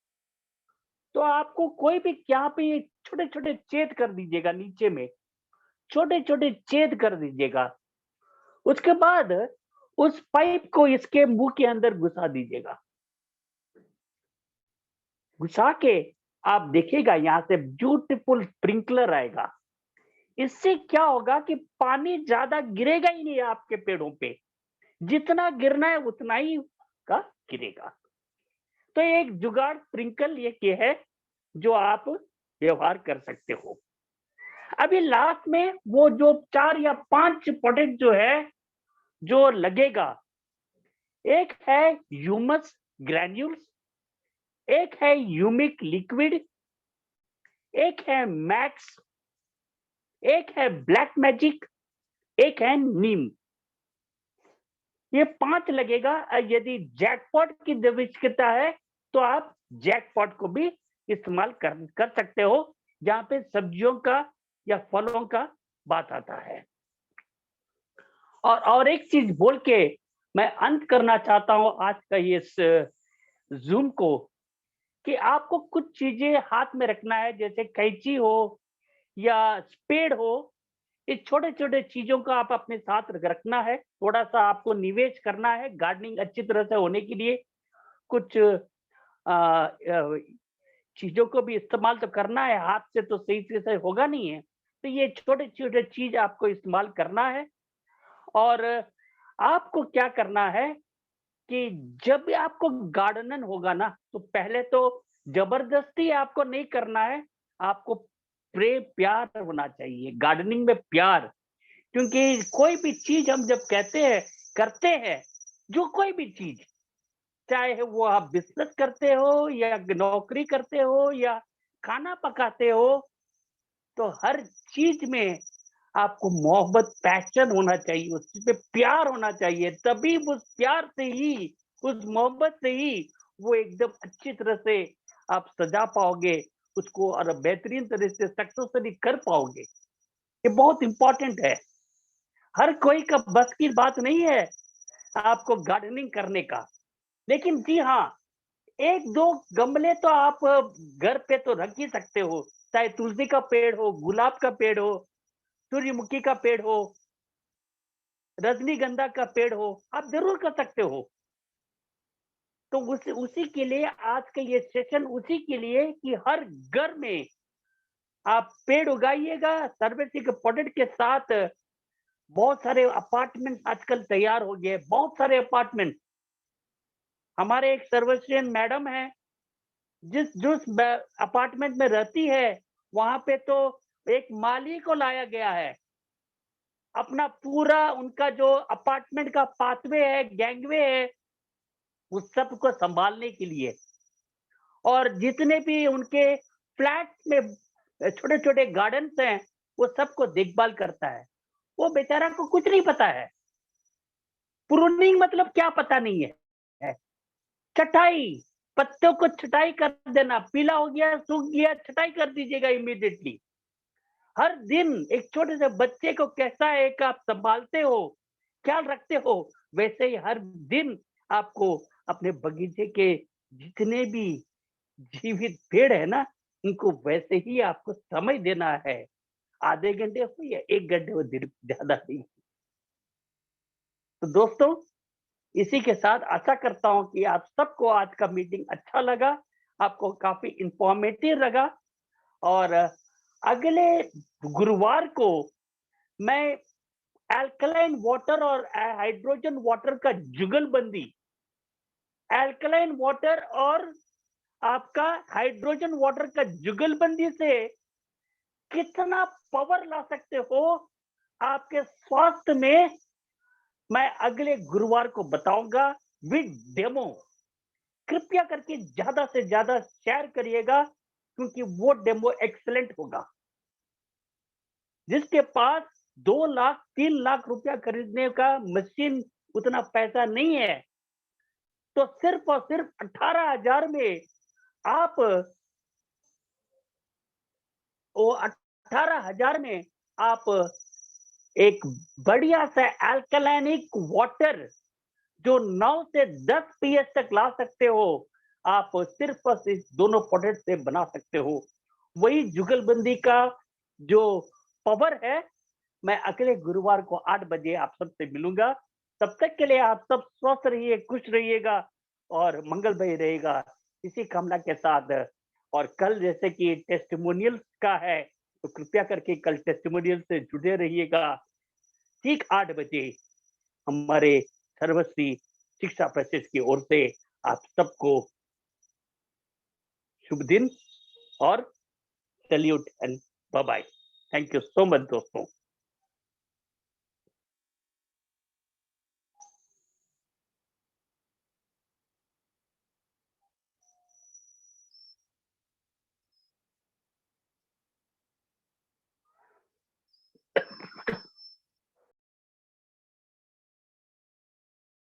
तो आपको कोई भी यहाँ पे छोटे छोटे छेद कर दीजिएगा, नीचे में छोटे छोटे छेद कर दीजिएगा। उसके बाद उस पाइप को इसके मुंह के अंदर घुसा दीजिएगा। घुसा के आप देखिएगा यहाँ से ब्यूटीफुल स्प्रिंकलर आएगा। इससे क्या होगा कि पानी ज्यादा गिरेगा ही नहीं आपके पेड़ों पे, जितना गिरना है उतना ही का गिरेगा। तो एक जुगाड़ स्प्रिंकल ये है जो आप व्यवहार कर सकते हो। अभी लास्ट में वो जो 4 या 5 प्रोडक्ट जो है जो लगेगा, एक है ह्यूमस ग्रैन्यूल्स, एक है ह्यूमिक लिक्विड, एक है मैक्स, एक है ब्लैक मैजिक, एक है नीम। ये 5 लगेगा। यदि जैकपॉट की आवश्यकता है तो आप जैकपॉट को भी इस्तेमाल कर सकते हो, जहां पे सब्जियों का या फलों का बात आता है। और एक चीज बोल के मैं अंत करना चाहता हूं आज का ये जूम को, कि आपको कुछ चीजें हाथ में रखना है, जैसे कैंची हो या स्पेड हो। इस छोटे छोटे चीजों का आप अपने साथ रखना है, थोड़ा सा आपको निवेश करना है गार्डनिंग अच्छी तरह से होने के लिए। कुछ चीजों को भी इस्तेमाल तो करना है, हाथ से तो सही से होगा नहीं है। तो ये छोटे छोटे चीज आपको इस्तेमाल करना है। और आपको क्या करना है कि जब भी आपको गार्डनन होगा ना, तो पहले तो जबरदस्ती आपको नहीं करना है, आपको प्यार होना चाहिए गार्डनिंग में, प्यार। क्योंकि कोई भी चीज हम जब कहते हैं, करते हैं, जो कोई भी चीज, चाहे वो आप बिजनेस करते हो या नौकरी करते हो या खाना पकाते हो, तो हर चीज में आपको मोहब्बत, पैशन होना चाहिए, उस चीज पे प्यार होना चाहिए। तभी उस प्यार से ही, उस मोहब्बत से ही वो एकदम अच्छी तरह से आप सजा पाओगे उसको और बेहतरीन तरह से सक्सेसफुली कर पाओगे। ये बहुत इंपॉर्टेंट है। हर कोई का बस की बात नहीं है आपको गार्डनिंग करने का। लेकिन जी हाँ, 1-2 गमले तो आप घर पे तो रख ही सकते हो। चाहे तुलसी का पेड़ हो, गुलाब का पेड़ हो, सूर्यमुखी का पेड़ हो, रजनीगंधा का पेड़ हो, आप ज़रूर कर सकते हो। तो उसी के लिए आज का ये सेशन उसी के लिए कि हर घर में आप पेड़ उगाइएगा। सर्वश्री के प्रोडक्ट के साथ बहुत सारे अपार्टमेंट आजकल तैयार हो गए, बहुत सारे अपार्टमेंट। हमारे एक सर्वश्रेयन मैडम है, जिस अपार्टमेंट में रहती है, वहां पे तो एक माली को लाया गया है। अपना पूरा उनका जो अपार्टमेंट का पाथवे है, गैंगवे है, उस सब को संभालने के लिए। और जितने भी उनके फ्लैट में छोटे छोटे गार्डन्स हैं, वो सबको देखभाल करता है। वो बेचारा को कुछ नहीं पता है, प्रूनिंग मतलब क्या पता नहीं है। छटाई, पत्तों को छटाई कर देना, पीला हो गया, सूख गया, छटाई कर दीजिएगा इमीडिएटली। हर दिन एक छोटे से बच्चे को कैसा एक आप संभालते हो, ख्याल रखते हो, वैसे ही हर दिन आपको अपने बगीचे के जितने भी जीवित पेड़ है ना, उनको वैसे ही आपको समय देना है। आधे घंटे हो या 1 घंटे हो, दिन ज्यादा नहीं। तो दोस्तों, इसी के साथ आशा करता हूं कि आप सबको आज का मीटिंग अच्छा लगा, आपको काफी इंफॉर्मेटिव लगा। और अगले गुरुवार को मैं अल्कलाइन वाटर और हाइड्रोजन वाटर का जुगलबंदी, अल्कलाइन वाटर और आपका हाइड्रोजन वाटर का जुगलबंदी से कितना पावर ला सकते हो आपके स्वास्थ्य में, मैं अगले गुरुवार को बताऊंगा विद डेमो। कृपया करके ज्यादा से ज्यादा शेयर करिएगा, क्योंकि वो डेमो एक्सीलेंट होगा। जिसके पास 2 लाख 3 लाख रुपया खरीदने का मशीन उतना पैसा नहीं है, तो सिर्फ और सिर्फ 18,000 में आप, वो 18,000 में आप एक बढ़िया सा अल्कलाइनिक वाटर जो 9 से 10 पीएच तक ला सकते हो, आप सिर्फ और सिर्फ दोनों प्रोडक्ट से बना सकते हो। वही जुगलबंदी का जो पावर है, मैं अगले गुरुवार को 8 बजे आप सबसे मिलूंगा। तब तक के लिए आप सब स्वस्थ रहिए, खुश रहिएगा और मंगलमय रहेगा, इसी कामना के साथ। और कल जैसे कि टेस्टिमोनियल का है, तो कृपया करके कल टेस्टिमोनियल से जुड़े रहिएगा। ठीक 8 बजे हमारे सर्वश्री शिक्षा प्रेसेस की ओर से आप सबको शुभ दिन और salute and bye bye. Thank you so much दोस्तों।